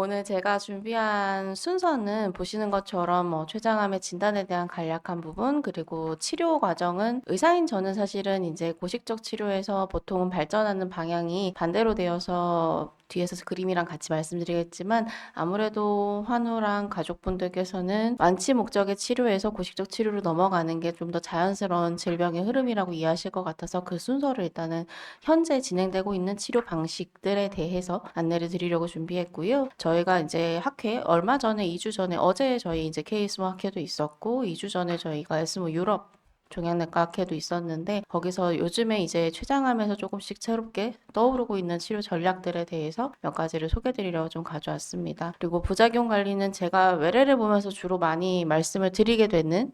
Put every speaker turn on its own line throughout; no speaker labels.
오늘 제가 준비한 순서는 보시는 것처럼 췌장암의 진단에 대한 간략한 부분, 그리고 치료 과정은 의사인 저는 사실은 이제 고식적 치료에서 보통은 발전하는 방향이 반대로 되어서 뒤에서 그림이랑 같이 말씀드리겠지만, 아무래도 환우랑 가족분들께서는 완치 목적의 치료에서 고식적 치료로 넘어가는 게 좀 더 자연스러운 질병의 흐름이라고 이해하실 것 같아서 그 순서를 일단은 현재 진행되고 있는 치료 방식들에 대해서 안내를 드리려고 준비했고요. 저희가 이제 학회 얼마 전에 2주 전에 어제 저희 이제 케이스모 학회도 있었고, 2주 전에 저희가 에스모 유럽 종양내과 학회도 있었는데, 거기서 요즘에 이제 췌장암에서 조금씩 새롭게 떠오르고 있는 치료 전략들에 대해서 몇 가지를 소개드리려고 좀 가져왔습니다. 그리고 부작용 관리는 제가 외래를 보면서 주로 많이 말씀을 드리게 되는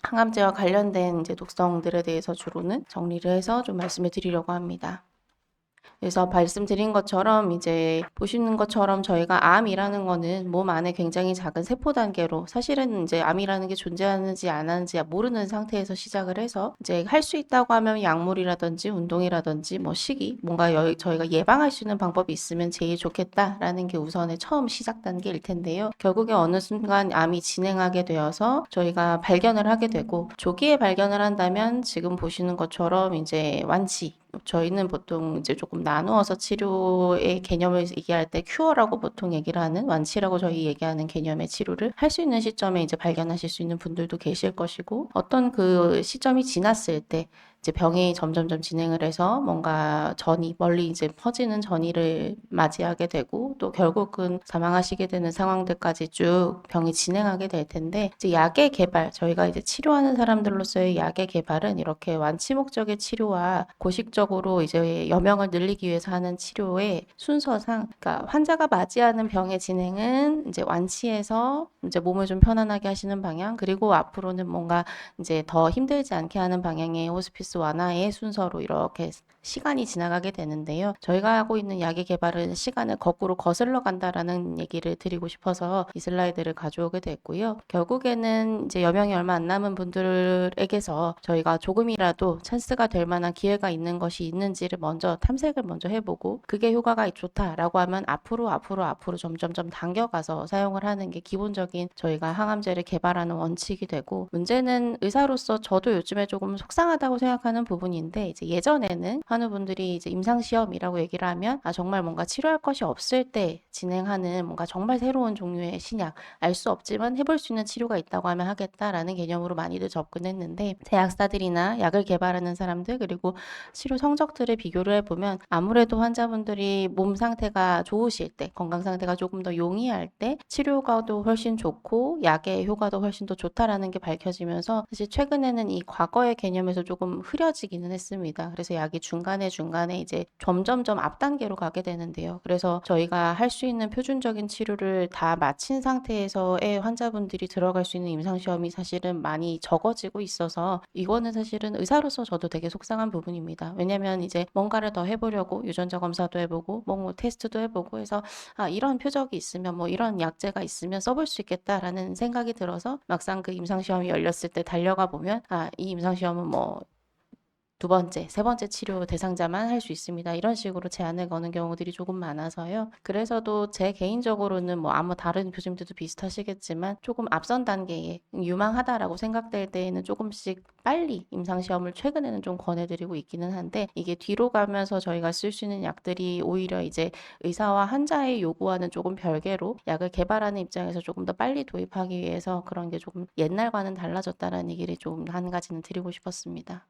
항암제와 관련된 이제 독성들에 대해서 주로는 정리를 해서 좀 말씀을 드리려고 합니다. 그래서 말씀드린 것처럼 이제 보시는 것처럼 저희가 암이라는 거는 몸 안에 굉장히 작은 세포 단계로, 사실은 이제 암이라는 게 존재하는지 안 하는지 모르는 상태에서 시작을 해서 이제 할 수 있다고 하면 약물이라든지 운동이라든지 식이 뭔가 저희가 예방할 수 있는 방법이 있으면 제일 좋겠다라는 게 우선의 처음 시작 단계일 텐데요. 결국에 어느 순간 암이 진행하게 되어서 저희가 발견을 하게 되고, 조기에 발견을 한다면 지금 보시는 것처럼 이제 완치, 저희는 보통 이제 조금 나누어서 치료의 개념을 얘기할 때 큐어라고 보통 얘기를 하는, 완치라고 저희 얘기하는 개념의 치료를 할 수 있는 시점에 이제 발견하실 수 있는 분들도 계실 것이고, 어떤 그 시점이 지났을 때 이제 병이 점점점 진행을 해서 뭔가 멀리 이제 퍼지는 전이를 맞이하게 되고, 또 결국은 사망하시게 되는 상황들까지 쭉 병이 진행하게 될 텐데, 이제 약의 개발, 저희가 이제 치료하는 사람들로서의 약의 개발은 이렇게 완치 목적의 치료와 고식적으로 이제 여명을 늘리기 위해서 하는 치료의 순서상, 그러니까 환자가 맞이하는 병의 진행은 이제 완치해서 이제 몸을 좀 편안하게 하시는 방향, 그리고 앞으로는 뭔가 이제 더 힘들지 않게 하는 방향의 호스피스 완화의 순서로 이렇게 시간이 지나가게 되는데요. 저희가 하고 있는 약의 개발은 시간을 거꾸로 거슬러 간다라는 얘기를 드리고 싶어서 이 슬라이드를 가져오게 됐고요. 결국에는 이제 여명이 얼마 안 남은 분들에게서 저희가 조금이라도 찬스가 될 만한 기회가 있는 것이 있는지를 탐색을 먼저 해보고, 그게 효과가 좋다라고 하면 앞으로 점점점 당겨가서 사용을 하는 게 기본적인 저희가 항암제를 개발하는 원칙이 되고, 문제는 의사로서 저도 요즘에 조금 속상하다고 생각하는 부분인데, 이제 예전에는 환우분들이 이제 임상시험이라고 얘기를 하면 정말 뭔가 치료할 것이 없을 때 진행하는 뭔가 정말 새로운 종류의 신약, 알 수 없지만 해볼 수 있는 치료가 있다고 하면 하겠다라는 개념으로 많이들 접근했는데, 제약사들이나 약을 개발하는 사람들, 그리고 치료 성적들을 비교를 해보면 아무래도 환자분들이 몸 상태가 좋으실 때, 건강 상태가 조금 더 용이할 때 치료 효과도 훨씬 좋고 약의 효과도 훨씬 더 좋다라는 게 밝혀지면서, 사실 최근에는 이 과거의 개념에서 조금 흐려지기는 했습니다. 그래서 약이 중간에 이제 점점점 앞 단계로 가게 되는데요. 그래서 저희가 할 수 있는 표준적인 치료를 다 마친 상태에서의 환자분들이 들어갈 수 있는 임상시험이 사실은 많이 적어지고 있어서, 이거는 사실은 의사로서 저도 되게 속상한 부분입니다. 왜냐면 이제 뭔가를 더 해보려고 유전자 검사도 해보고 뭐 테스트도 해보고 해서 이런 표적이 있으면 이런 약제가 있으면 써볼 수 있겠다라는 생각이 들어서, 막상 그 임상시험이 열렸을 때 달려가 보면 이 임상시험은 두 번째, 세 번째 치료 대상자만 할 수 있습니다, 이런 식으로 제한을 거는 경우들이 조금 많아서요. 그래서도 제 개인적으로는 아무 다른 교수님들도 비슷하시겠지만 조금 앞선 단계에 유망하다라고 생각될 때에는 조금씩 빨리 임상시험을 최근에는 좀 권해드리고 있기는 한데, 이게 뒤로 가면서 저희가 쓸 수 있는 약들이 오히려 이제 의사와 환자의 요구와는 조금 별개로 약을 개발하는 입장에서 조금 더 빨리 도입하기 위해서 그런 게 조금 옛날과는 달라졌다라는 얘기를 좀 한 가지는 드리고 싶었습니다.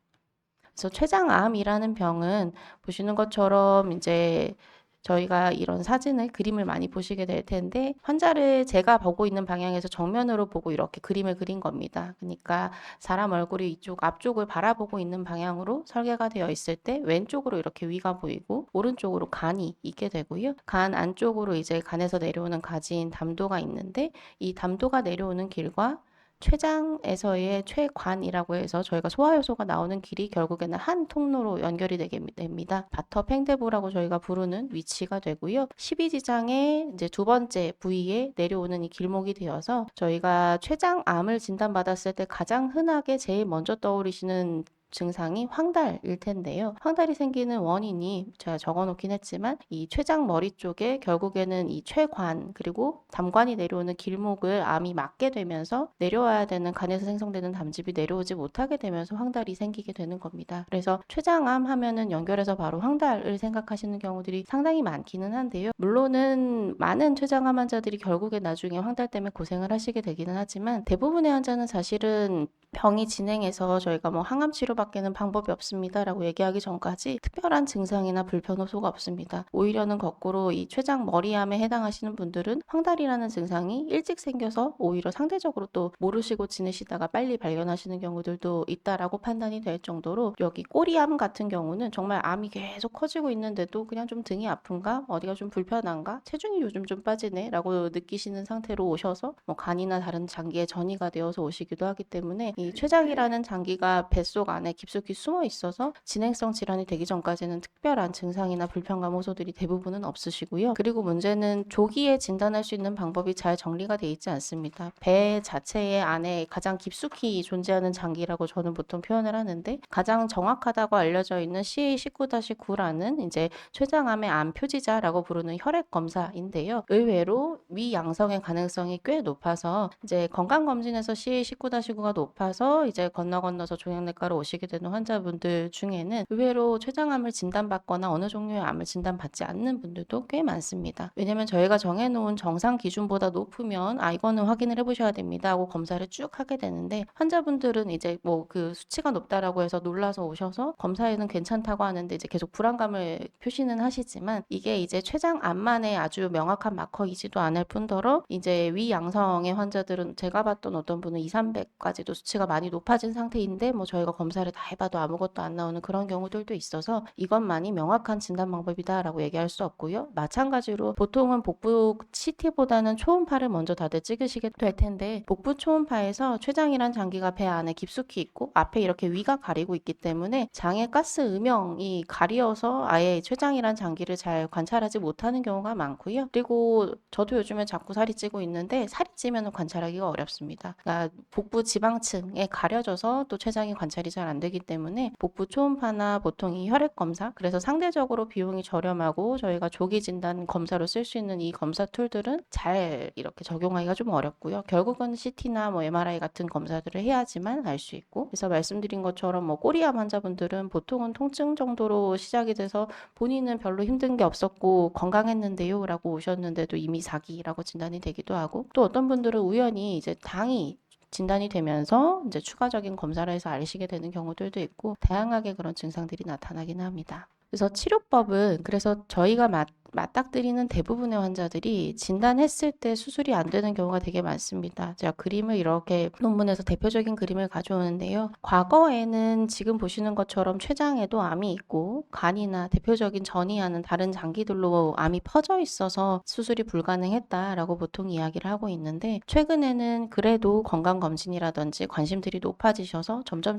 그래서 췌장암이라는 병은 보시는 것처럼 이제 저희가 이런 사진을, 그림을 많이 보시게 될 텐데, 환자를 제가 보고 있는 방향에서 정면으로 보고 이렇게 그림을 그린 겁니다. 그러니까 사람 얼굴이 이쪽 앞쪽을 바라보고 있는 방향으로 설계가 되어 있을 때 왼쪽으로 이렇게 위가 보이고 오른쪽으로 간이 있게 되고요. 간 안쪽으로 이제 간에서 내려오는 가지인 담도가 있는데, 이 담도가 내려오는 길과 췌장에서의 췌관이라고 해서 저희가 소화효소가 나오는 길이 결국에는 한 통로로 연결이 되게 됩니다. 바터 팽대부라고 저희가 부르는 위치가 되고요. 12지장의 이제 두 번째 부위에 내려오는 이 길목이 되어서, 저희가 췌장암을 진단받았을 때 가장 흔하게 제일 먼저 떠오르시는 증상이 황달일 텐데요. 황달이 생기는 원인이 제가 적어놓긴 했지만 이 췌장 머리 쪽에 결국에는 이 췌관 그리고 담관이 내려오는 길목을 암이 막게 되면서 내려와야 되는 간에서 생성되는 담즙이 내려오지 못하게 되면서 황달이 생기게 되는 겁니다. 그래서 췌장암 하면은 연결해서 바로 황달을 생각하시는 경우들이 상당히 많기는 한데요. 물론은 많은 췌장암 환자들이 결국에 나중에 황달 때문에 고생을 하시게 되기는 하지만 대부분의 환자는 사실은 병이 진행해서 저희가 뭐 항암 치료밖에는 방법이 없습니다라고 얘기하기 전까지 특별한 증상이나 불편 호소가 없습니다. 오히려는 거꾸로 이 췌장 머리암에 해당하시는 분들은 황달이라는 증상이 일찍 생겨서 오히려 상대적으로 또 모르시고 지내시다가 빨리 발견하시는 경우들도 있다라고 판단이 될 정도로 여기 꼬리암 같은 경우는 정말 암이 계속 커지고 있는데도 그냥 좀 등이 아픈가? 어디가 좀 불편한가? 체중이 요즘 좀 빠지네? 라고 느끼시는 상태로 오셔서 뭐 간이나 다른 장기에 전이가 되어서 오시기도 하기 때문에 이 췌장이라는 장기가 뱃속 안에 깊숙이 숨어 있어서 진행성 질환이 되기 전까지는 특별한 증상이나 불편감 호소들이 대부분은 없으시고요. 그리고 문제는 조기에 진단할 수 있는 방법이 잘 정리가 돼 있지 않습니다. 배 자체의 안에 가장 깊숙이 존재하는 장기라고 저는 보통 표현을 하는데 가장 정확하다고 알려져 있는 CA19-9라는 이제 췌장암의 암 표지자라고 부르는 혈액 검사인데요. 의외로 위 양성의 가능성이 꽤 높아서 이제 건강검진에서 CA19-9가 높아서 이제 건너서 종양내과로 오시게 되는 환자분들 중에는 의외로 췌장암을 진단받거나 어느 종류의 암을 진단받지 않는 분들도 꽤 많습니다. 왜냐면 저희가 정해놓은 정상 기준보다 높으면 이거는 확인을 해보셔야 됩니다 하고 검사를 쭉 하게 되는데 환자분들은 이제 뭐 그 수치가 높다라고 해서 놀라서 오셔서 검사에는 괜찮다고 하는데 이제 계속 불안감을 표시는 하시지만 이게 이제 췌장암만의 아주 명확한 마커이지도 않을 뿐더러 이제 위 양성의 환자들은 제가 봤던 어떤 분은 2, 300까지도 수치가 많이 높아진 상태인데 뭐 저희가 검사를 다 해봐도 아무것도 안 나오는 그런 경우들도 있어서 이것만이 명확한 진단 방법이다라고 얘기할 수 없고요. 마찬가지로 보통은 복부 CT보다는 초음파를 먼저 다들 찍으시게 될 텐데 복부 초음파에서 췌장이란 장기가 배 안에 깊숙이 있고 앞에 이렇게 위가 가리고 있기 때문에 장의 가스 음영이 가리어서 아예 췌장이란 장기를 잘 관찰하지 못하는 경우가 많고요. 그리고 저도 요즘에 자꾸 살이 찌고 있는데 살이 찌면 관찰하기가 어렵습니다. 그러니까 복부 지방층에 가려져서 또 췌장이 관찰이 잘 안 되기 때문에 복부 초음파나 보통 이 혈액 검사 그래서 상대적으로 비용이 저렴하고 저희가 조기 진단 검사로 쓸 수 있는 이 검사 툴들은 잘 이렇게 적용하기가 좀 어렵고요. 결국은 CT나 뭐 MRI 같은 검사들을 해야지만 알 수 있고 그래서 말씀드린 것처럼 뭐 꼬리암 환자분들은 보통은 통증 정도로 시작이 돼서 본인은 별로 힘든 게 없었고 건강했는데요 라고 오셨는데도 이미 사기라고 진단이 되기도 하고 또 어떤 분들은 우연히 이제 당이 진단이 되면서 이제 추가적인 검사를 해서 알리시게 되는 경우들도 있고 다양하게 그런 증상들이 나타나긴 합니다. 그래서 치료법은 그래서 저희가 맞닥뜨리는 대부분의 환자들이 진단했을 때 수술이 안 되는 경우가 되게 많습니다. 제가 그림을 이렇게 논문에서 대표적인 그림을 가져오는데요. 과거에는 지금 보시는 것처럼 췌장에도 암이 있고 간이나 대표적인 전이하는 다른 장기들로 암이 퍼져 있어서 수술이 불가능했다라고 보통 이야기를 하고 있는데 최근에는 그래도 건강검진이라든지 관심들이 높아지셔서 점점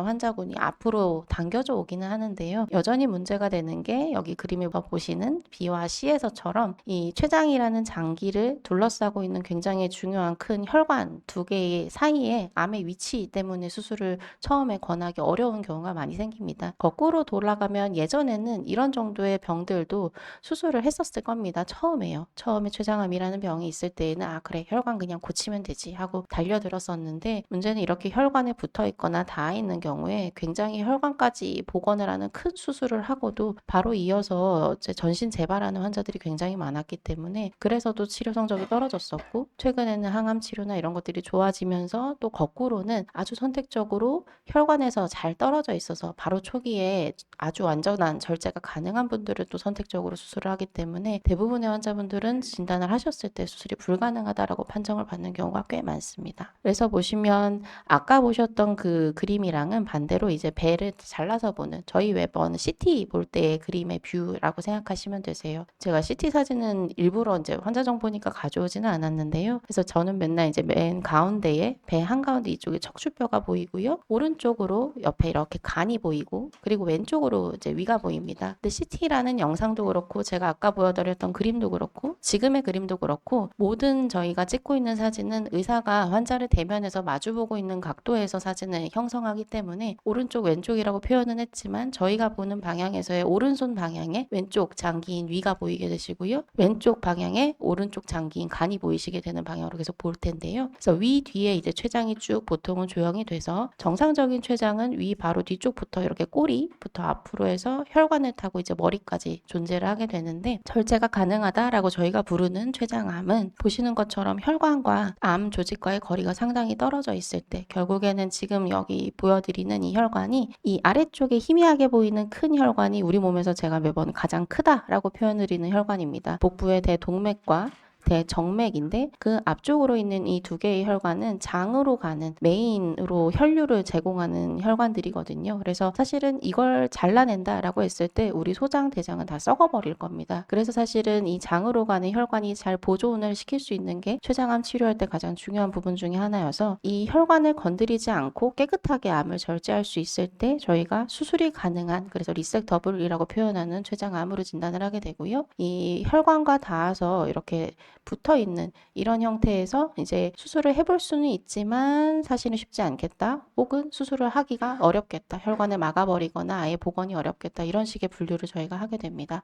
환자군이 앞으로 당겨져 오기는 하는데요. 여전히 문제가 되는 게 여기 그림을 보시는 B와 C에서처럼 이 췌장이라는 장기를 둘러싸고 있는 굉장히 중요한 큰 혈관 두 개의 사이에 암의 위치 때문에 수술을 처음에 권하기 어려운 경우가 많이 생깁니다. 거꾸로 돌아가면 예전에는 이런 정도의 병들도 수술을 했었을 겁니다. 처음에 췌장암이라는 병이 있을 때에는 그래 혈관 그냥 고치면 되지 하고 달려들었었는데 문제는 이렇게 혈관에 붙어 있거나 닿아 있는 경우에 굉장히 혈관까지 복원을 하는 큰 수술을 하고도 바로 이어서 이제 전신 재발하는 환자들이 굉장히 많았기 때문에 그래서도 치료 성적이 떨어졌었고 최근에는 항암 치료나 이런 것들이 좋아지면서 또 거꾸로는 아주 선택적으로 혈관에서 잘 떨어져 있어서 바로 초기에 아주 완전한 절제가 가능한 분들을 또 선택적으로 수술을 하기 때문에 대부분의 환자분들은 진단을 하셨을 때 수술이 불가능하다라고 판정을 받는 경우가 꽤 많습니다. 그래서 보시면 아까 보셨던 그 그림이랑은 반대로 이제 배를 잘라서 보는 저희 웹은 CT 볼 때의 그림의 뷰라고 생각하시면 되세요. 주세요. 제가 CT 사진은 일부러 이제 환자 정보니까 가져오지는 않았는데요. 그래서 저는 맨날 이제 맨 가운데에 배 한가운데 이쪽에 척추뼈가 보이고요. 오른쪽으로 옆에 이렇게 간이 보이고 그리고 왼쪽으로 이제 위가 보입니다. 근데 CT라는 영상도 그렇고 제가 아까 보여드렸던 그림도 그렇고 지금의 그림도 그렇고 모든 저희가 찍고 있는 사진은 의사가 환자를 대면해서 마주보고 있는 각도에서 사진을 형성하기 때문에 오른쪽 왼쪽이라고 표현은 했지만 저희가 보는 방향에서의 오른손 방향에 왼쪽 장기인 위가 보이게 되시고요. 왼쪽 방향에 오른쪽 장기인 간이 보이시게 되는 방향으로 계속 볼 텐데요. 그래서 위 뒤에 이제 췌장이 쭉 보통은 조형이 돼서 정상적인 췌장은 위 바로 뒤쪽부터 이렇게 꼬리부터 앞으로 해서 혈관을 타고 이제 머리까지 존재를 하게 되는데 절제가 가능하다라고 저희가 부르는 췌장암은 보시는 것처럼 혈관과 암 조직과의 거리가 상당히 떨어져 있을 때 결국에는 지금 여기 보여드리는 이 혈관이 이 아래쪽에 희미하게 보이는 큰 혈관이 우리 몸에서 제가 매번 가장 크다라고 표현을 드리는 혈관입니다. 복부의 대동맥과 대정맥인데 그 앞쪽으로 있는 이 두 개의 혈관은 장으로 가는 메인으로 혈류를 제공하는 혈관들이거든요. 그래서 사실은 이걸 잘라낸다라고 했을 때 우리 소장, 대장은 다 썩어버릴 겁니다. 그래서 사실은 이 장으로 가는 혈관이 잘 보존을 시킬 수 있는 게 췌장암 치료할 때 가장 중요한 부분 중에 하나여서 이 혈관을 건드리지 않고 깨끗하게 암을 절제할 수 있을 때 저희가 수술이 가능한 그래서 리섹터블이라고 표현하는 췌장암으로 진단을 하게 되고요. 이 혈관과 닿아서 이렇게 붙어 있는 이런 형태에서 이제 수술을 해볼 수는 있지만 사실은 쉽지 않겠다. 혹은 수술을 하기가 어렵겠다. 혈관을 막아버리거나 아예 복원이 어렵겠다. 이런 식의 분류를 저희가 하게 됩니다.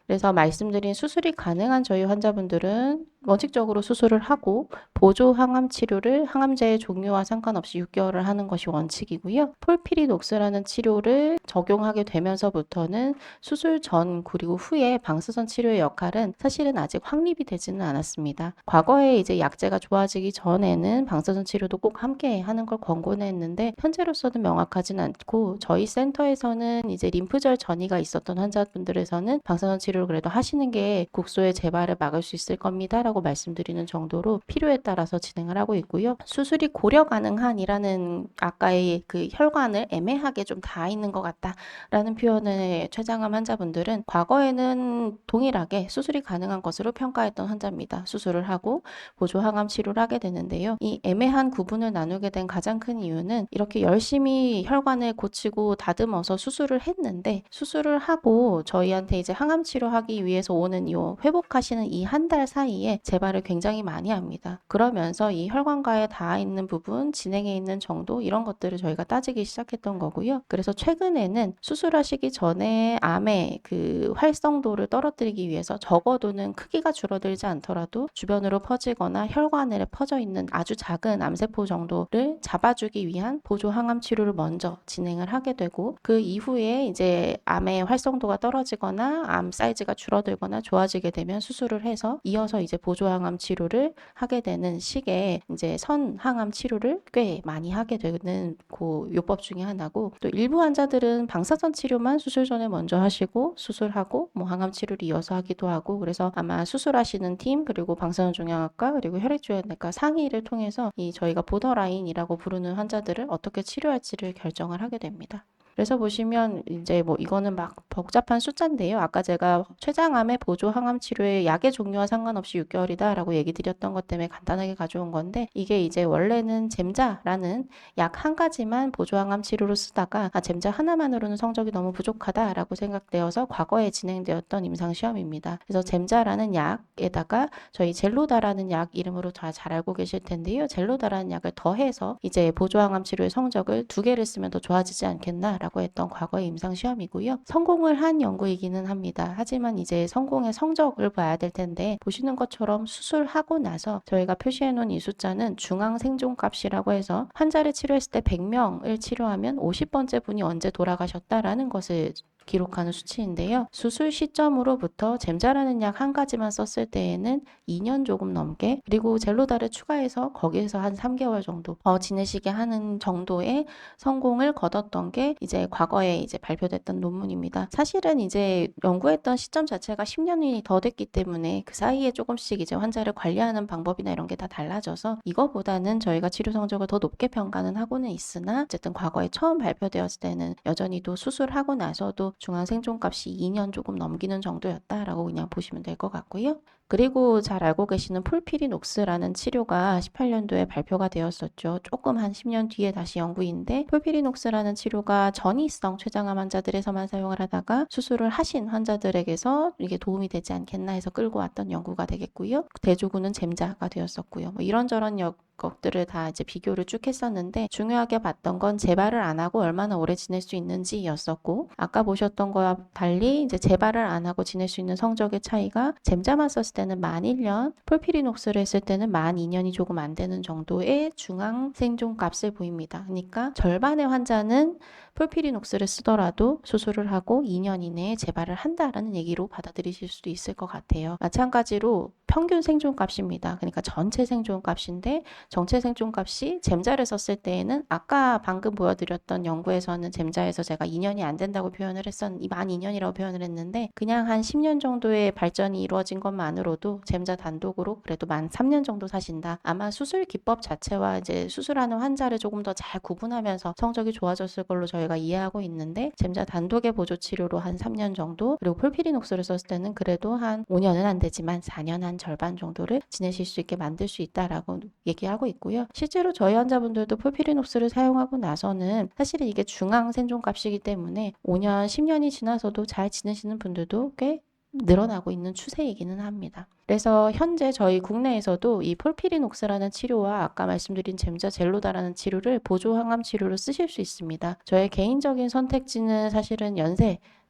그래서 말씀드린 수술이 가능한 저희 환자분들은 원칙적으로 수술을 하고 보조 항암 치료를 항암제의 종류와 상관없이 6개월을 하는 것이 원칙이고요. 폴피리독스라는 치료를 적용하게 되면서부터는 수술 전 그리고 후에 방사선 치료의 역할은 사실은 아직 확립이 되지는 않았습니다. 과거에 이제 약제가 좋아지기 전에는 방사선 치료도 꼭 함께 하는 걸 권고는 했는데 현재로서는 명확하진 않고 저희 센터에서는 이제 림프절 전이가 있었던 환자분들에서는 방사선 치료를 그래도 하시는 게 국소의 재발을 막을 수 있을 겁니다 라고 말씀드리는 정도로 필요에 따라서 진행을 하고 있고요. 수술이 고려 가능한이라는 아까의 그 혈관을 애매하게 좀 닿아 있는 것 같다 라는 표현을 췌장암 환자분들은 과거에는 동일하게 수술이 가능한 것으로 평가했던 환자입니다. 수술을 하고 보조 항암 치료를 하게 되는데요. 이 애매한 구분을 나누게 된 가장 큰 이유는 이렇게 열심히 혈관을 고치고 다듬어서 수술을 했는데 수술을 하고 저희한테 이제 항암 치료하기 위해서 오는 이 회복하시는 이 한 달 사이에 재발을 굉장히 많이 합니다. 그러면서 이 혈관과에 닿아 있는 부분, 진행해 있는 정도 이런 것들을 저희가 따지기 시작했던 거고요. 그래서 최근에는 수술하시기 전에 암의 그 활성도를 떨어뜨리기 위해서 적어도는 크기가 줄어들지 않더라도 주변으로 퍼지거나 혈관에 퍼져 있는 아주 작은 암세포 정도를 잡아주기 위한 보조 항암 치료를 먼저 진행을 하게 되고 그 이후에 이제 암의 활성도가 떨어지거나 암 사이즈가 줄어들거나 좋아지게 되면 수술을 해서 이어서 이제 보조 항암 치료를 하게 되는 식의 이제 선 항암 치료를 꽤 많이 하게 되는 그 요법 중에 하나고 또 일부 환자들은 방사선 치료만 수술 전에 먼저 하시고 수술하고 뭐 항암 치료를 이어서 하기도 하고 그래서 아마 수술하시는 팀 그리고 방사선 종양학과 그리고 혈액조현내과 상의를 통해서 이 저희가 보더라인이라고 부르는 환자들을 어떻게 치료할지를 결정을 하게 됩니다. 그래서 보시면 이제 뭐 이거는 막 복잡한 숫자인데요. 아까 제가 췌장암의 보조 항암 치료의 약의 종류와 상관없이 6개월이다 라고 얘기 드렸던 것 때문에 간단하게 가져온 건데 이게 이제 원래는 젬자라는 약 한 가지만 보조 항암 치료로 쓰다가 젬자 하나만으로는 성적이 너무 부족하다라고 생각되어서 과거에 진행되었던 임상시험입니다. 그래서 젬자라는 약에다가 저희 젤로다라는 약 이름으로 다 잘 알고 계실 텐데요. 젤로다라는 약을 더해서 이제 보조 항암 치료의 성적을 2개를 쓰면 더 좋아지지 않겠나 라고 했던 과거의 임상시험이고요. 성공을 한 연구이기는 합니다. 하지만 이제 성공의 성적을 봐야 될 텐데 보시는 것처럼 수술하고 나서 저희가 표시해 놓은 이 숫자는 중앙 생존값이라고 해서 환자를 치료했을 때 100명을 치료하면 50번째 분이 언제 돌아가셨다라는 것을 기록하는 수치인데요. 수술 시점으로부터 젬자라는 약 한 가지만 썼을 때에는 2년 조금 넘게 그리고 젤로다를 추가해서 거기에서 한 3개월 정도 지내시게 하는 정도의 성공을 거뒀던 게 이제 과거에 이제 발표됐던 논문입니다. 사실은 이제 연구했던 시점 자체가 10년이 더 됐기 때문에 그 사이에 조금씩 이제 환자를 관리하는 방법이나 이런 게 다 달라져서 이거보다는 저희가 치료 성적을 더 높게 평가는 하고는 있으나 어쨌든 과거에 처음 발표되었을 때는 여전히도 수술하고 나서도 그래서 중앙 생존값이 2년 조금 넘기는 정도였다라고 그냥 보시면 될 것 같고요. 그리고 잘 알고 계시는 폴피리녹스라는 치료가 18년도에 발표가 되었었죠. 조금 한 10년 뒤에 다시 연구인데, 폴피리녹스라는 치료가 전이성 췌장암 환자들에서만 사용을 하다가 수술을 하신 환자들에게서 이게 도움이 되지 않겠나 해서 끌고 왔던 연구가 되겠고요. 대조군은 잼자가 되었었고요. 뭐 이런저런 것들을 다 이제 비교를 쭉 했었는데, 중요하게 봤던 건 재발을 안 하고 얼마나 오래 지낼 수 있는지였었고, 아까 보셨던 거와 달리 이제 재발을 안 하고 지낼 수 있는 성적의 차이가 잼자만 썼을 때는 만 1년, 폴피리녹스를 했을 때는 만 2년이 조금 안 되는 정도의 중앙 생존 값을 보입니다. 그러니까 절반의 환자는 폴피리녹스를 쓰더라도 수술을 하고 2년 이내에 재발을 한다라는 얘기로 받아들이실 수도 있을 것 같아요. 마찬가지로 평균 생존값입니다. 그러니까 전체 생존값인데, 정체 생존값이 잼자를 썼을 때에는 아까 방금 보여드렸던 연구에서는 잼자에서 제가 2년이 안 된다고 표현을 만 2년이라고 표현을 했는데, 그냥 한 10년 정도의 발전이 이루어진 것만으로도 잼자 단독으로 그래도 만 3년 정도 사신다. 아마 수술 기법 자체와 이제 수술하는 환자를 조금 더 잘 구분하면서 성적이 좋아졌을 걸로 저희가 이해하고 있는데, 잼자 단독의 보조 치료로 한 3년 정도, 그리고 폴피리녹스를 썼을 때는 그래도 한 5년은 안 되지만 4년 한 절반 정도를 지내실 수 있게 만들 수 있다라고 얘기하고 있고요. 실제로 저희 환자분들도 폴피리녹스를 사용하고 나서는 사실은 이게 중앙 생존값이기 때문에 5년, 10년이 지나서도 잘 지내시는 분들도 꽤 늘어나고 있는 추세이기는 합니다. 그래서 현재 저희 국내에서도 이 폴피리녹스라는 치료와 아까 말씀드린 잼자 젤로다라는 치료를 보조 항암 치료로 쓰실 수 있습니다. 저의 개인적인 선택지는 사실은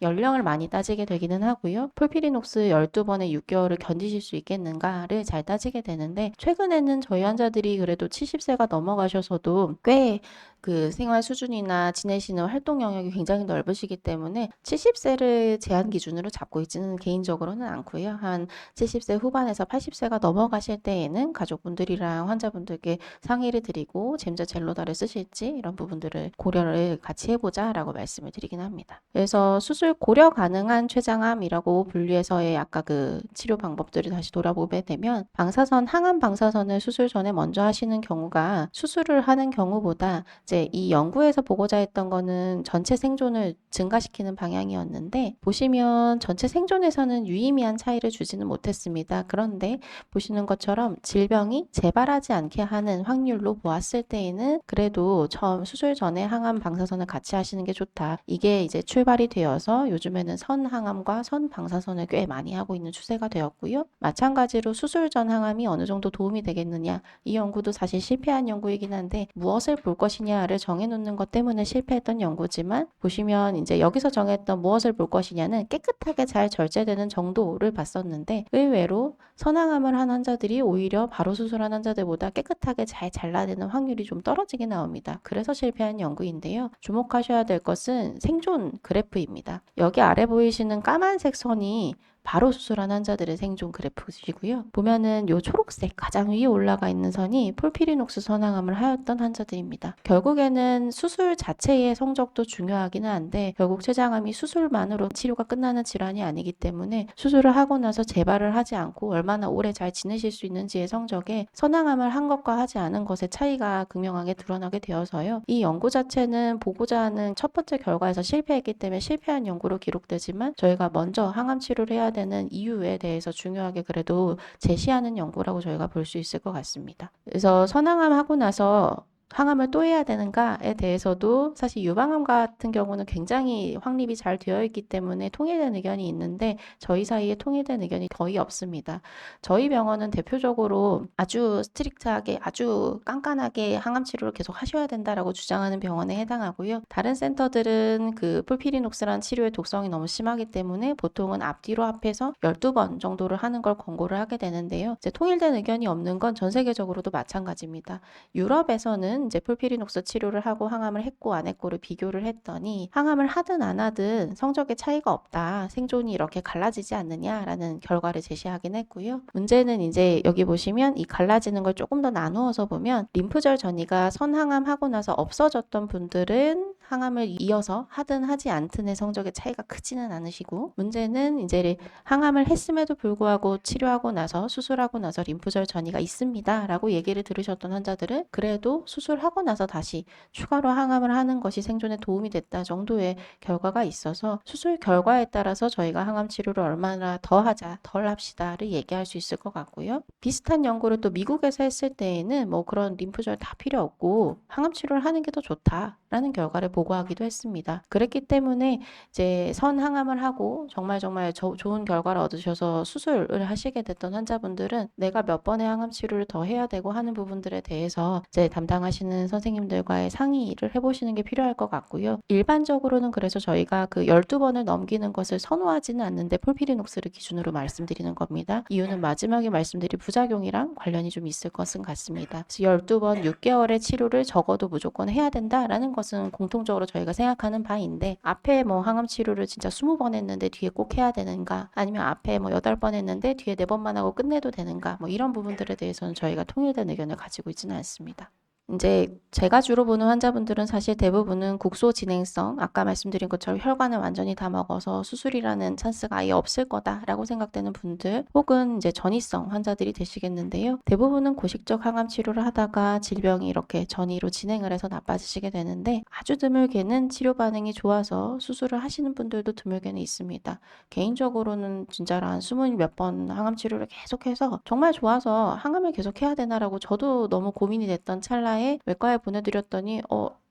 연령을 많이 따지게 되기는 하고요. 폴피리녹스 12번에 6개월을 견디실 수 있겠는가를 잘 따지게 되는데, 최근에는 저희 환자들이 그래도 70세가 넘어가셔서도 꽤 그 생활 수준이나 지내시는 활동 영역이 굉장히 넓으시기 때문에 70세를 제한 기준으로 잡고 있지는 개인적으로는 않고요. 한 70세 후반에서 80세가 넘어가실 때에는 가족분들이랑 환자분들께 상의를 드리고 잼자 젤로다를 쓰실지 이런 부분들을 고려를 같이 해보자라고 말씀을 드리긴 합니다. 그래서 수술 고려 가능한 췌장암이라고 분류해서의 아까 그 치료 방법들을 다시 돌아보게 되면, 항암 방사선을 수술 전에 먼저 하시는 경우가 수술을 하는 경우보다 이제 이 연구에서 보고자 했던 거는 전체 생존을 증가시키는 방향이었는데, 보시면 전체 생존에서는 유의미한 차이를 주지는 못했습니다. 그런데 보시는 것처럼 질병이 재발하지 않게 하는 확률로 보았을 때에는 그래도 수술 전에 항암 방사선을 같이 하시는 게 좋다. 이게 이제 출발이 되어서 요즘에는 선항암과 선방사선을 꽤 많이 하고 있는 추세가 되었고요. 마찬가지로 수술 전 항암이 어느 정도 도움이 되겠느냐, 이 연구도 사실 실패한 연구이긴 한데, 무엇을 볼 것이냐를 정해놓는 것 때문에 실패했던 연구지만, 보시면 이제 여기서 정했던 무엇을 볼 것이냐는 깨끗하게 잘 절제되는 정도를 봤었는데, 의외로 선항암을 한 환자들이 오히려 바로 수술한 환자들보다 깨끗하게 잘 잘라내는 확률이 좀 떨어지게 나옵니다. 그래서 실패한 연구인데요. 주목하셔야 될 것은 생존 그래프입니다. 여기 아래 보이시는 까만색 선이 바로 수술한 환자들의 생존 그래프시고요. 보면은 요 초록색 가장 위에 올라가 있는 선이 폴피리녹스 선항암을 하였던 환자들입니다. 결국에는 수술 자체의 성적도 중요하기는 한데, 결국 췌장암이 수술만으로 치료가 끝나는 질환이 아니기 때문에 수술을 하고 나서 재발을 하지 않고 얼마나 오래 잘 지내실 수 있는지의 성적에 선항암을 한 것과 하지 않은 것의 차이가 극명하게 드러나게 되어서요. 이 연구 자체는 보고자 하는 첫 번째 결과에서 실패했기 때문에 실패한 연구로 기록되지만, 저희가 먼저 항암 치료를 해야 되는 이유에 대해서 중요하게 그래도 제시하는 연구라고 저희가 볼 수 있을 것 같습니다. 그래서 선항암 하고 나서 항암을 또 해야 되는가에 대해서도 사실 유방암 같은 경우는 굉장히 확립이 잘 되어 있기 때문에 통일된 의견이 있는데, 저희 사이에 통일된 의견이 거의 없습니다. 저희 병원은 대표적으로 아주 스트릭트하게, 아주 깐깐하게 항암 치료를 계속 하셔야 된다라고 주장하는 병원에 해당하고요. 다른 센터들은 그 폴피리녹스라는 치료의 독성이 너무 심하기 때문에 보통은 앞뒤로 합해서 12번 정도를 하는 걸 권고를 하게 되는데요. 이제 통일된 의견이 없는 건 전 세계적으로도 마찬가지입니다. 유럽에서는 이제 폴피리녹스 치료를 하고 항암을 했고 안 했고를 비교를 했더니, 항암을 하든 안 하든 성적에 차이가 없다, 생존이 이렇게 갈라지지 않느냐라는 결과를 제시하긴 했고요. 문제는 이제 여기 보시면 이 갈라지는 걸 조금 더 나누어서 보면, 림프절 전이가 선항암 하고 나서 없어졌던 분들은 항암을 이어서 하든 하지 않든의 성적의 차이가 크지는 않으시고, 문제는 이제 항암을 했음에도 불구하고 치료하고 나서 수술하고 나서 림프절 전이가 있습니다 라고 얘기를 들으셨던 환자들은 그래도 수술하고 나서 다시 추가로 항암을 하는 것이 생존에 도움이 됐다 정도의 결과가 있어서, 수술 결과에 따라서 저희가 항암 치료를 얼마나 더 하자, 덜 합시다를 얘기할 수 있을 것 같고요. 비슷한 연구를 또 미국에서 했을 때에는 뭐 그런 림프절 다 필요 없고 항암 치료를 하는 게 더 좋다라는 결과를 보고하기도 했습니다. 그랬기 때문에 이제 선항암을 하고 정말 좋은 결과를 얻으셔서 수술을 하시게 됐던 환자분들은 내가 몇 번의 항암 치료를 더 해야 되고 하는 부분들에 대해서 이제 담당하시는 선생님들과의 상의를 해보시는 게 필요할 것 같고요. 일반적으로는 그래서 저희가 그 12번을 넘기는 것을 선호하지는 않는데 폴피리녹스를 기준으로 말씀드리는 겁니다. 이유는 마지막에 말씀드린 부작용이랑 관련이 좀 있을 것은 같습니다. 그래서 12번 6개월의 치료를 적어도 무조건 해야 된다라는 것은 공통적으로 저희가 생각하는 바인데, 앞에 뭐 항암 치료를 진짜 20번 했는데 뒤에 꼭 해야 되는가, 아니면 앞에 뭐 8번 했는데 뒤에 4번만 하고 끝내도 되는가, 뭐 이런 부분들에 대해서는 저희가 통일된 의견을 가지고 있지는 않습니다. 이제 제가 주로 보는 환자분들은 사실 대부분은 국소 진행성, 아까 말씀드린 것처럼 혈관을 완전히 다 먹어서 수술이라는 찬스가 아예 없을 거다라고 생각되는 분들, 혹은 이제 전이성 환자들이 되시겠는데요. 대부분은 고식적 항암 치료를 하다가 질병이 이렇게 전이로 진행을 해서 나빠지시게 되는데, 아주 드물게는 치료 반응이 좋아서 수술을 하시는 분들도 드물게는 있습니다. 개인적으로는 진짜로 한 20 몇 번 항암 치료를 계속해서 정말 좋아서 항암을 계속 해야 되나라고 저도 너무 고민이 됐던 찰나에 외과에 보내드렸더니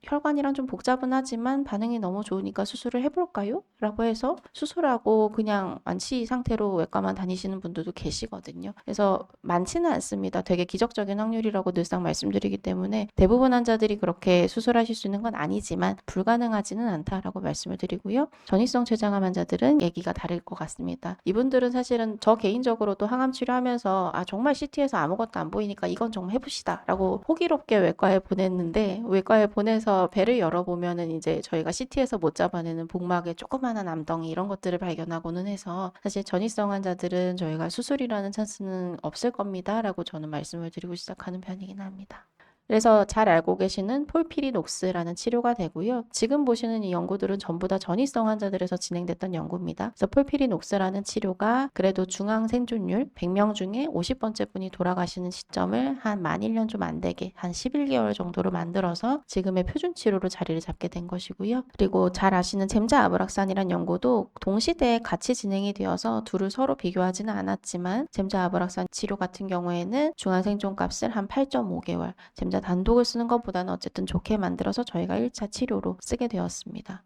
혈관이랑 좀 복잡은 하지만 반응이 너무 좋으니까 수술을 해볼까요? 라고 해서 수술하고 그냥 완치 상태로 외과만 다니시는 분들도 계시거든요. 그래서 많지는 않습니다. 되게 기적적인 확률이라고 늘상 말씀드리기 때문에 대부분 환자들이 그렇게 수술하실 수 있는 건 아니지만 불가능하지는 않다라고 말씀을 드리고요. 전이성 췌장암 환자들은 얘기가 다를 것 같습니다. 이분들은 사실은 저 개인적으로도 항암 치료하면서 정말 CT에서 아무것도 안 보이니까 이건 정말 해봅시다 라고 호기롭게 외과에 보냈는데, 외과에 보내서 배를 열어보면은 이제 저희가 CT에서 못 잡아내는 복막의 조그마한 암덩이 이런 것들을 발견하고는 해서, 사실 전이성 환자들은 저희가 수술이라는 찬스는 없을 겁니다 라고 저는 말씀을 드리고 시작하는 편이긴 합니다. 그래서 잘 알고 계시는 폴피리녹스라는 치료가 되고요. 지금 보시는 이 연구들은 전부 다 전이성 환자들에서 진행됐던 연구입니다. 그래서 폴피리녹스라는 치료가 그래도 중앙 생존율 100명 중에 50번째 분이 돌아가시는 시점을 한 만 1년 좀 안 되게 한 11개월 정도로 만들어서 지금의 표준 치료로 자리를 잡게 된 것이고요. 그리고 잘 아시는 젬자아브락산이라는 연구도 동시대에 같이 진행이 되어서 둘을 서로 비교하지는 않았지만, 젬자아브락산 치료 같은 경우에는 중앙 생존값을 한 8.5개월, 젬자 단독을 쓰는 것보다는 어쨌든 좋게 만들어서 저희가 1차 치료로 쓰게 되었습니다.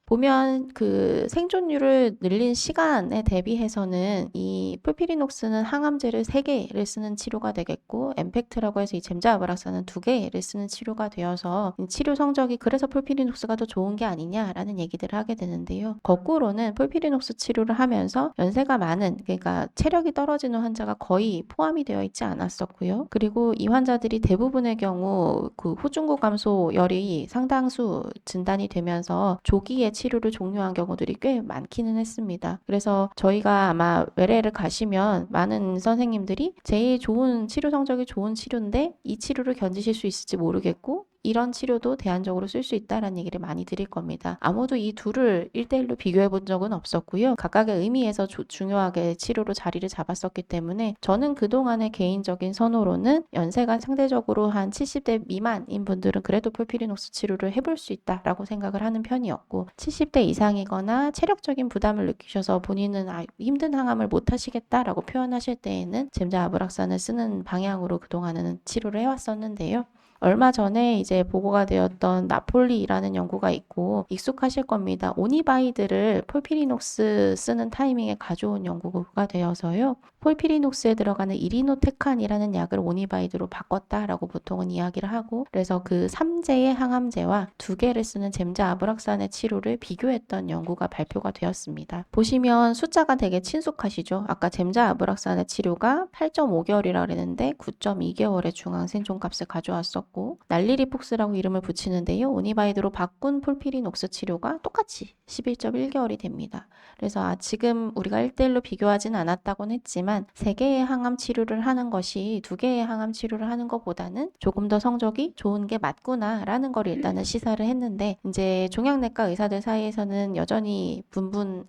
보면 그 생존율을 늘린 시간에 대비해서는 이 폴피리녹스는 항암제를 3개를 쓰는 치료가 되겠고, 엠팩트라고 해서 이 젬자아브락산은 2개를 쓰는 치료가 되어서 치료 성적이 그래서 폴피리녹스가 더 좋은 게 아니냐라는 얘기들을 하게 되는데요. 거꾸로는 폴피리녹스 치료를 하면서 연세가 많은, 그러니까 체력이 떨어지는 환자가 거의 포함이 되어 있지 않았었고요. 그리고 이 환자들이 대부분의 경우 그 후중구 감소열이 상당수 진단이 되면서 조기에 치료를 종료한 경우들이 꽤 많기는 했습니다. 그래서 저희가 아마 외래를 가시면 많은 선생님들이 제일 좋은 치료 성적이 좋은 치료인데 이 치료를 견디실 수 있을지 모르겠고, 이런 치료도 대안적으로 쓸 수 있다라는 얘기를 많이 드릴 겁니다. 아무도 이 둘을 1대1로 비교해 본 적은 없었고요. 각각의 의미에서 중요하게 치료로 자리를 잡았었기 때문에, 저는 그동안의 개인적인 선호로는 연세가 상대적으로 한 70대 미만인 분들은 그래도 폴피리녹스 치료를 해볼 수 있다라고 생각을 하는 편이었고, 70대 이상이거나 체력적인 부담을 느끼셔서 본인은 힘든 항암을 못 하시겠다라고 표현하실 때에는 젬자아브락산을 쓰는 방향으로 그동안은 치료를 해왔었는데요. 얼마 전에 이제 보고가 되었던 나폴리라는 연구가 있고 익숙하실 겁니다. 오니바이드를 폴피리녹스 쓰는 타이밍에 가져온 연구가 되어서요. 폴피리녹스에 들어가는 이리노테칸이라는 약을 오니바이드로 바꿨다라고 보통은 이야기를 하고, 그래서 그 3제의 항암제와 2개를 쓰는 젬자아브락산의 치료를 비교했던 연구가 발표가 되었습니다. 보시면 숫자가 되게 친숙하시죠? 아까 젬자아브락산의 치료가 8.5개월이라고 그랬는데 9.2개월의 중앙 생존값을 가져왔었고, 같고 날리리폭스라고 이름을 붙이는데요. 오니바이드로 바꾼 폴피리녹스 치료가 똑같이 11.1개월이 됩니다. 그래서 지금 우리가 1대1로 비교하진 않았다고는 했지만 3개의 항암 치료를 하는 것이 2개의 항암 치료를 하는 것보다는 조금 더 성적이 좋은 게 맞구나 라는 걸 일단은 시사를 했는데, 이제 종양내과 의사들 사이에서는 여전히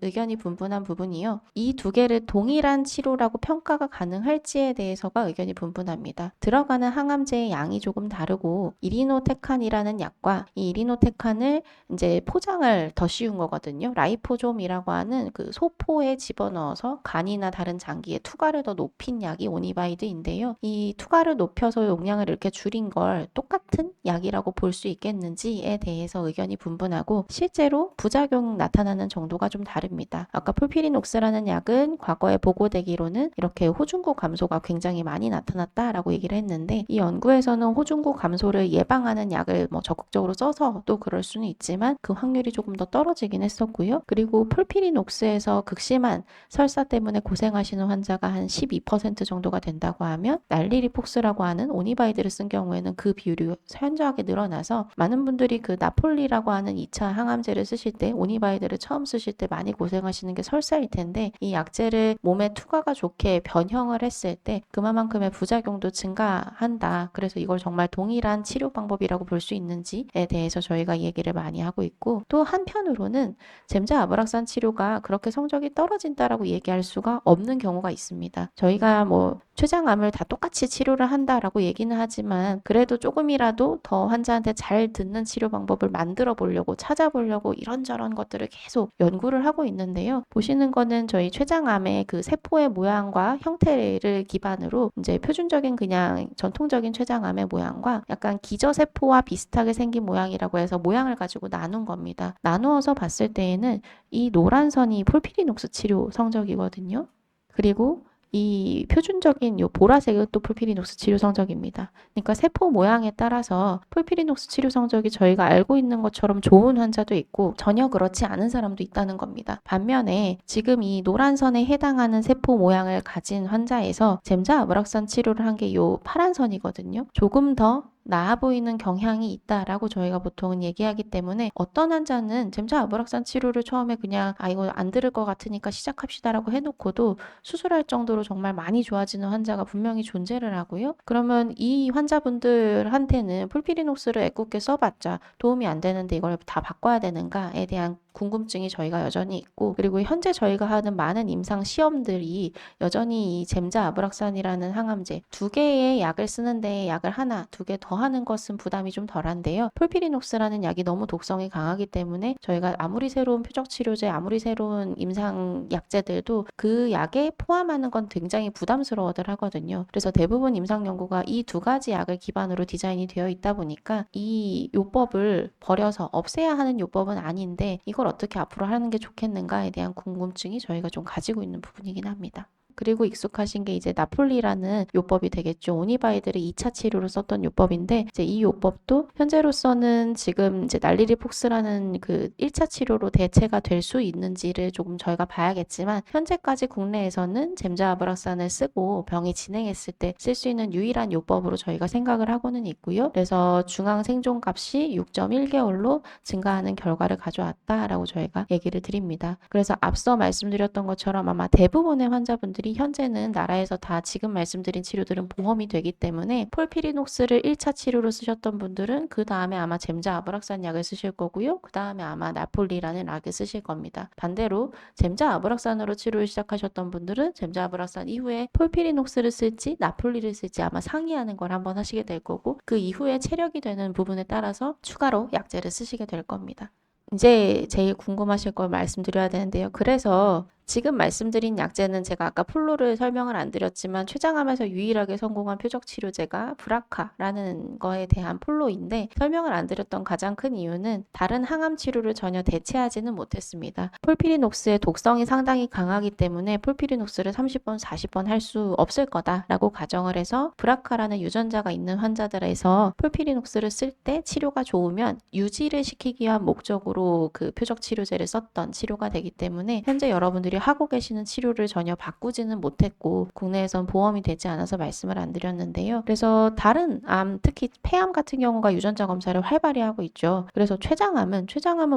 의견이 분분한 부분이요. 이 2개를 동일한 치료라고 평가가 가능할지에 대해서가 의견이 분분합니다. 들어가는 항암제의 양이 조금 다르고 이리노테칸이라는 약과 이 이리노테칸을 이제 포장을 더 쉬운 거거든요. 라이포솜이라고 하는 그 소포에 집어넣어서 간이나 다른 장기에 투과를 더 높인 약이 오니바이드인데요. 이 투과를 높여서 용량을 이렇게 줄인 걸 똑같은 약이라고 볼 수 있겠는지에 대해서 의견이 분분하고, 실제로 부작용 나타나는 정도가 좀 다릅니다. 아까 폴피리녹스라는 약은 과거에 보고되기로는 이렇게 호중구 감소가 굉장히 많이 나타났다라고 얘기를 했는데, 이 연구에서는 호중구 감소를 예방하는 약을 적극적으로 써서 또 그럴 수는 있지만 그 확률이 조금 더 떨어지긴 했었고요. 그리고 폴피리녹스에서 극심한 설사 때문에 고생하시는 환자가 한 12% 정도가 된다고 하면 날리리폭스라고 하는 오니바이드를 쓴 경우에는 그 비율이 현저하게 늘어나서, 많은 분들이 그 나폴리라고 하는 2차 항암제를 쓰실 때, 오니바이드를 처음 쓰실 때 많이 고생하시는 게 설사일 텐데, 이 약제를 몸에 투과가 좋게 변형을 했을 때 그만큼의 부작용도 증가한다. 그래서 이걸 정말 동일한 치료 방법이라고 볼 수 있는지에 대해서 저희가 얘기를 많이 하고 있고, 또 한편으로는 젬자 아브락산 치료가 그렇게 성적이 떨어진다라고 얘기할 수가 없는 경우가 있습니다. 저희가 췌장암을 다 똑같이 치료를 한다라고 얘기는 하지만 그래도 조금이라도 더 환자한테 잘 듣는 치료 방법을 만들어 보려고, 찾아보려고 이런저런 것들을 계속 연구를 하고 있는데요. 보시는 거는 저희 췌장암의 그 세포의 모양과 형태를 기반으로 이제 표준적인 그냥 전통적인 췌장암의 모양과 약간 기저세포와 비슷하게 생긴 모양이라고 해서 모양을 가지고 나눈 겁니다. 나누어서 봤을 때에는 이 노란 선이 폴피리녹스 치료 성적이거든요. 그리고 이 표준적인 요 보라색은 또 폴피리녹스 치료 성적입니다. 그러니까 세포 모양에 따라서 폴피리녹스 치료 성적이 저희가 알고 있는 것처럼 좋은 환자도 있고 전혀 그렇지 않은 사람도 있다는 겁니다. 반면에 지금 이 노란 선에 해당하는 세포 모양을 가진 환자에서 젬자 아브락산 치료를 한 게 요 파란 선이거든요. 조금 더 나아 보이는 경향이 있다라고 저희가 보통은 얘기하기 때문에, 어떤 환자는 젬자 아브락산 치료를 처음에 그냥 이거 안 들을 것 같으니까 시작합시다라고 해놓고도 수술할 정도로 정말 많이 좋아지는 환자가 분명히 존재를 하고요. 그러면 이 환자분들한테는 폴피리녹스를 애꿎게 써봤자 도움이 안 되는데 이걸 다 바꿔야 되는가에 대한 궁금증이 저희가 여전히 있고, 그리고 현재 저희가 하는 많은 임상 시험들이 여전히 이 젬자 아브락산이라는 항암제 2개의 약을 쓰는데 약을 하나, 2개 더 하는 것은 부담이 좀 덜한데요. 폴피리녹스라는 약이 너무 독성이 강하기 때문에 저희가 아무리 새로운 표적 치료제, 아무리 새로운 임상 약제들도 그 약에 포함하는 건 굉장히 부담스러워들 하거든요. 그래서 대부분 임상 연구가 이 2가지 약을 기반으로 디자인이 되어 있다 보니까 이 요법을 버려서 없애야 하는 요법은 아닌데 이걸 어떻게 앞으로 하는 게 좋겠는가에 대한 궁금증이 저희가 좀 가지고 있는 부분이긴 합니다. 그리고 익숙하신 게 이제 나폴리라는 요법이 되겠죠. 오니바이드를 2차 치료로 썼던 요법인데, 이제 이 요법도 현재로서는 지금 이제 날리리폭스라는 그 1차 치료로 대체가 될 수 있는지를 조금 저희가 봐야겠지만, 현재까지 국내에서는 젬자 아브락산을 쓰고 병이 진행했을 때 쓸 수 있는 유일한 요법으로 저희가 생각을 하고는 있고요. 그래서 중앙 생존값이 6.1개월로 증가하는 결과를 가져왔다라고 저희가 얘기를 드립니다. 그래서 앞서 말씀드렸던 것처럼 아마 대부분의 환자분들이 현재는 나라에서 다 지금 말씀드린 치료들은 보험이 되기 때문에 폴피리녹스를 1차 치료로 쓰셨던 분들은 그 다음에 아마 젬자 아브락산 약을 쓰실 거고요. 그 다음에 아마 나폴리라는 약을 쓰실 겁니다. 반대로 젬자 아브락산으로 치료를 시작하셨던 분들은 젬자 아브락산 이후에 폴피리녹스를 쓸지 나폴리를 쓸지 아마 상의하는 걸 한번 하시게 될 거고, 그 이후에 체력이 되는 부분에 따라서 추가로 약제를 쓰시게 될 겁니다. 이제 제일 궁금하실 걸 말씀드려야 되는데요. 그래서 지금 말씀드린 약제는 제가 아까 폴로를 설명을 안 드렸지만 췌장암에서 유일하게 성공한 표적 치료제가 브라카라는 거에 대한 폴로인데, 설명을 안 드렸던 가장 큰 이유는 다른 항암 치료를 전혀 대체하지는 못했습니다. 폴피리녹스의 독성이 상당히 강하기 때문에 폴피리녹스를 30번, 40번 할 수 없을 거다라고 가정을 해서 브라카라는 유전자가 있는 환자들에서 폴피리녹스를 쓸 때 치료가 좋으면 유지를 시키기 위한 목적으로 그 표적 치료제를 썼던 치료가 되기 때문에, 현재 여러분들이 분들이 하고 계시는 치료를 전혀 바꾸지는 못했고 국내에선 보험이 되지 않아서 말씀을 안 드렸는데요. 그래서 다른 암, 특히 폐암 같은 경우가 유전자 검사를 활발히 하고 있죠. 그래서 췌장암은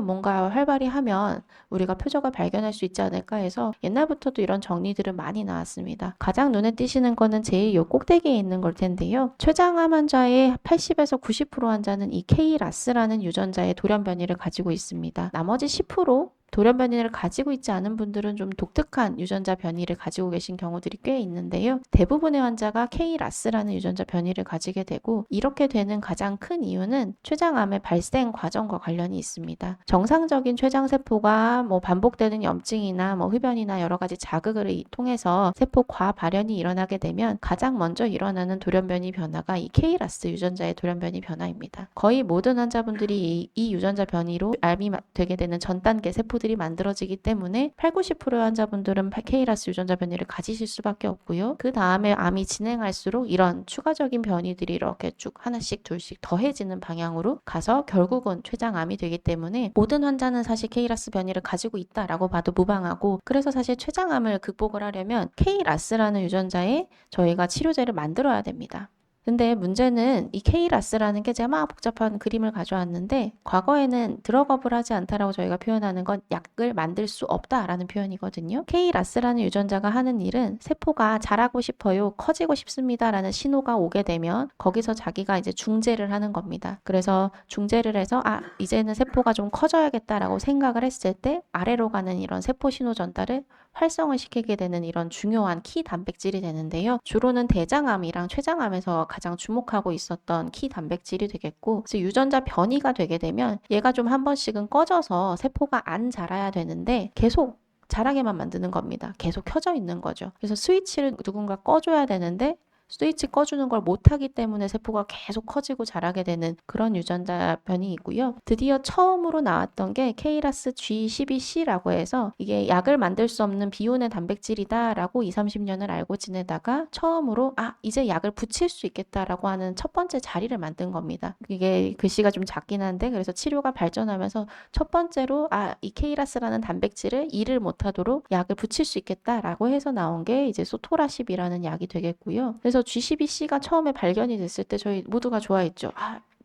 뭔가 활발히 하면 우리가 표적을 발견할 수 있지 않을까 해서 옛날부터도 이런 정리들은 많이 나왔습니다. 가장 눈에 띄시는 거는 제일 요 꼭대기에 있는 걸 텐데요. 췌장암 환자의 80에서 90% 환자는 이 KRAS라는 유전자의 돌연 변이를 가지고 있습니다. 나머지 10% 돌연 변이를 가지고 있지 않은 분들은 좀 독특한 유전자 변이를 가지고 계신 경우들이 꽤 있는데요. 대부분의 환자가 KRAS라는 유전자 변이를 가지게 되고 이렇게 되는 가장 큰 이유는 췌장암의 발생 과정과 관련이 있습니다. 정상적인 췌장세포가 반복되는 염증이나 흡연이나 여러 가지 자극을 통해서 세포 과발현이 일어나게 되면 가장 먼저 일어나는 돌연 변이 변화가 이 KRAS 유전자의 돌연 변이 변화입니다. 거의 모든 환자분들이 이 유전자 변이로 암이 되게 되는 전 단계 세포 들이 만들어지기 때문에 80~90%의 환자분들은 KRAS 유전자 변이를 가지실 수밖에 없고요. 그 다음에 암이 진행할수록 이런 추가적인 변이들이 이렇게 쭉 하나씩 둘씩 더해지는 방향으로 가서 결국은 췌장암이 되기 때문에 모든 환자는 사실 KRAS 변이를 가지고 있다라고 봐도 무방하고 그래서 사실 췌장암을 극복을 하려면 KRAS라는 유전자에 저희가 치료제를 만들어야 됩니다. 근데 문제는 이 KRAS라는 게 제가 막 복잡한 그림을 가져왔는데 과거에는 드럭업을 하지 않다라고 저희가 표현하는 건 약을 만들 수 없다라는 표현이거든요. KRAS라는 유전자가 하는 일은 세포가 자라고 싶어요, 커지고 싶습니다라는 신호가 오게 되면 거기서 자기가 이제 중재를 하는 겁니다. 그래서 중재를 해서 이제는 세포가 좀 커져야겠다라고 생각을 했을 때 아래로 가는 이런 세포 신호 전달을 활성을 시키게 되는 이런 중요한 키 단백질이 되는데요. 주로는 대장암이랑 췌장암에서 가장 주목하고 있었던 키 단백질이 되겠고 그래서 유전자 변이가 되게 되면 얘가 좀 한 번씩은 꺼져서 세포가 안 자라야 되는데 계속 자라게만 만드는 겁니다. 계속 켜져 있는 거죠. 그래서 스위치를 누군가 꺼줘야 되는데 스위치 꺼주는 걸 못하기 때문에 세포가 계속 커지고 자라게 되는 그런 유전자 변이이고요. 드디어 처음으로 나왔던 게 KRAS G12C라고 해서 이게 약을 만들 수 없는 비운의 단백질이다 라고 20~30년을 알고 지내다가 처음으로 이제 약을 붙일 수 있겠다라고 하는 첫 번째 자리를 만든 겁니다. 이게 글씨가 좀 작긴 한데 그래서 치료가 발전하면서 첫 번째로 이 KRAS라는 단백질을 일을 못하도록 약을 붙일 수 있겠다라고 해서 나온 게 이제 소토라십이라는 약이 되겠고요. 그래서 G12C가 처음에 발견이 됐을 때 저희 모두가 좋아했죠.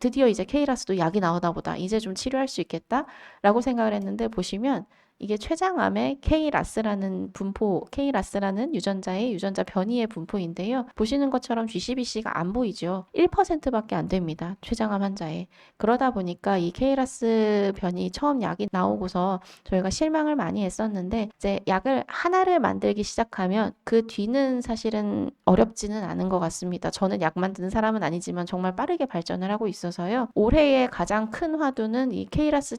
드디어 이제 KRAS도 약이 나오나 보다. 이제 좀 치료할 수 있겠다 라고 생각을 했는데 보시면 이게 췌장암의 KRAS라는 분포, KRAS라는 유전자의 유전자 변이의 분포인데요. 보시는 것처럼 G12C가 안 보이죠. 1%밖에 안 됩니다. 췌장암 환자에. 그러다 보니까 이 KRAS 변이 처음 약이 나오고서 저희가 실망을 많이 했었는데 이제 약을 하나를 만들기 시작하면 그 뒤는 사실은 어렵지는 않은 것 같습니다. 저는 약 만드는 사람은 아니지만 정말 빠르게 발전을 하고 있어서요. 올해의 가장 큰 화두는 이 KRAS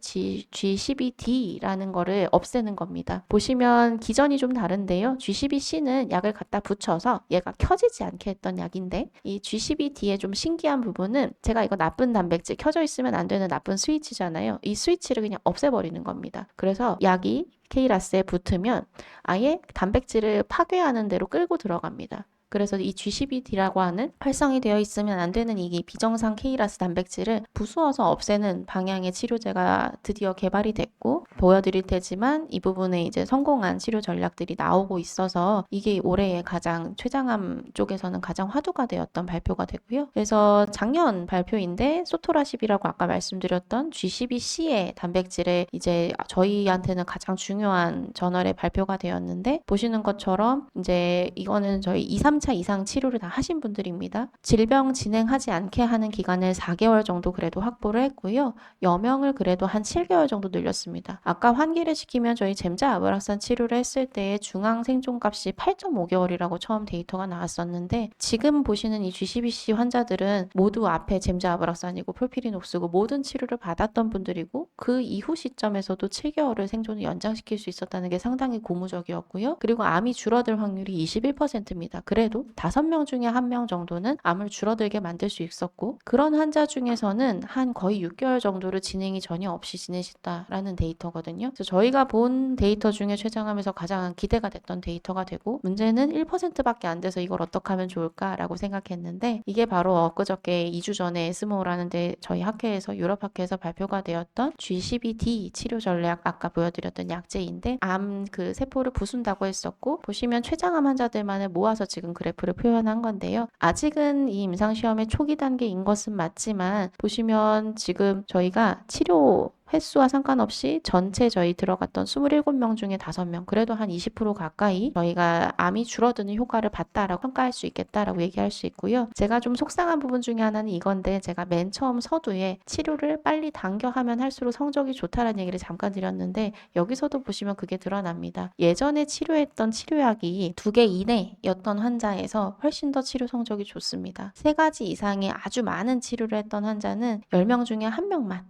G12D라는 거를 없애는 겁니다. 보시면 기전이 좀 다른데요. G12C는 약을 갖다 붙여서 얘가 켜지지 않게 했던 약인데 이 G12D의 좀 신기한 부분은 제가 이거 나쁜 단백질 켜져 있으면 안 되는 나쁜 스위치잖아요. 이 스위치를 그냥 없애버리는 겁니다. 그래서 약이 KRAS에 붙으면 아예 단백질을 파괴하는 대로 끌고 들어갑니다. 그래서 이 G12D라고 하는 활성이 되어 있으면 안 되는 이 비정상 KRAS 단백질을 부수어서 없애는 방향의 치료제가 드디어 개발이 됐고 보여드릴 테지만 이 부분에 이제 성공한 치료 전략들이 나오고 있어서 이게 올해의 가장 췌장암 쪽에서는 가장 화두가 되었던 발표가 되고요. 그래서 작년 발표인데 소토라십이라고 아까 말씀드렸던 G12C의 단백질에 이제 저희한테는 가장 중요한 저널에 발표가 되었는데 보시는 것처럼 이제 이거는 저희 2~3차 이상 치료를 다 하신 분들입니다. 질병 진행하지 않게 하는 기간을 4개월 정도 그래도 확보를 했고요. 여명을 그래도 한 7개월 정도 늘렸습니다. 아까 환기를 시키면 저희 젬자아브락산 치료를 했을 때의 중앙 생존값이 8.5개월이라고 처음 데이터가 나왔었는데 지금 보시는 이 G12C 환자들은 모두 앞에 젬자아브락산이고 폴피리녹스고 모든 치료를 받았던 분들이고 그 이후 시점에서도 7개월을 생존을 연장시킬 수 있었다는 게 상당히 고무적이었고요. 그리고 암이 줄어들 확률이 21%입니다. 그래도 그래도 5명 중에 1명 정도는 암을 줄어들게 만들 수 있었고, 그런 환자 중에서는 한 거의 6개월 정도를 진행이 전혀 없이 지내셨다라는 데이터거든요. 그래서 저희가 본 데이터 중에 췌장암에서 가장 기대가 됐던 데이터가 되고, 문제는 1%밖에 안 돼서 이걸 어떻게 하면 좋을까라고 생각했는데, 이게 바로 엊그저께 2주 전에 에스모라는 데 저희 학회에서, 유럽 학회에서 발표가 되었던 G12D 치료 전략, 아까 보여드렸던 약제인데, 암 그 세포를 부순다고 했었고, 보시면 췌장암 환자들만을 모아서 지금 그래프를 표현한 건데요. 아직은 이 임상시험의 초기 단계인 것은 맞지만, 보시면 지금 저희가 치료 횟수와 상관없이 전체 저희 들어갔던 27명 중에 5명, 그래도 한 20% 가까이 저희가 암이 줄어드는 효과를 봤다라고 평가할 수 있겠다라고 얘기할 수 있고요. 제가 좀 속상한 부분 중에 하나는 이건데, 제가 맨 처음 서두에 치료를 빨리 당겨하면 할수록 성적이 좋다라는 얘기를 잠깐 드렸는데, 여기서도 보시면 그게 드러납니다. 예전에 치료했던 치료약이 2개 이내였던 환자에서 훨씬 더 치료 성적이 좋습니다. 3가지 이상의 아주 많은 치료를 했던 환자는 10명 중에 1명만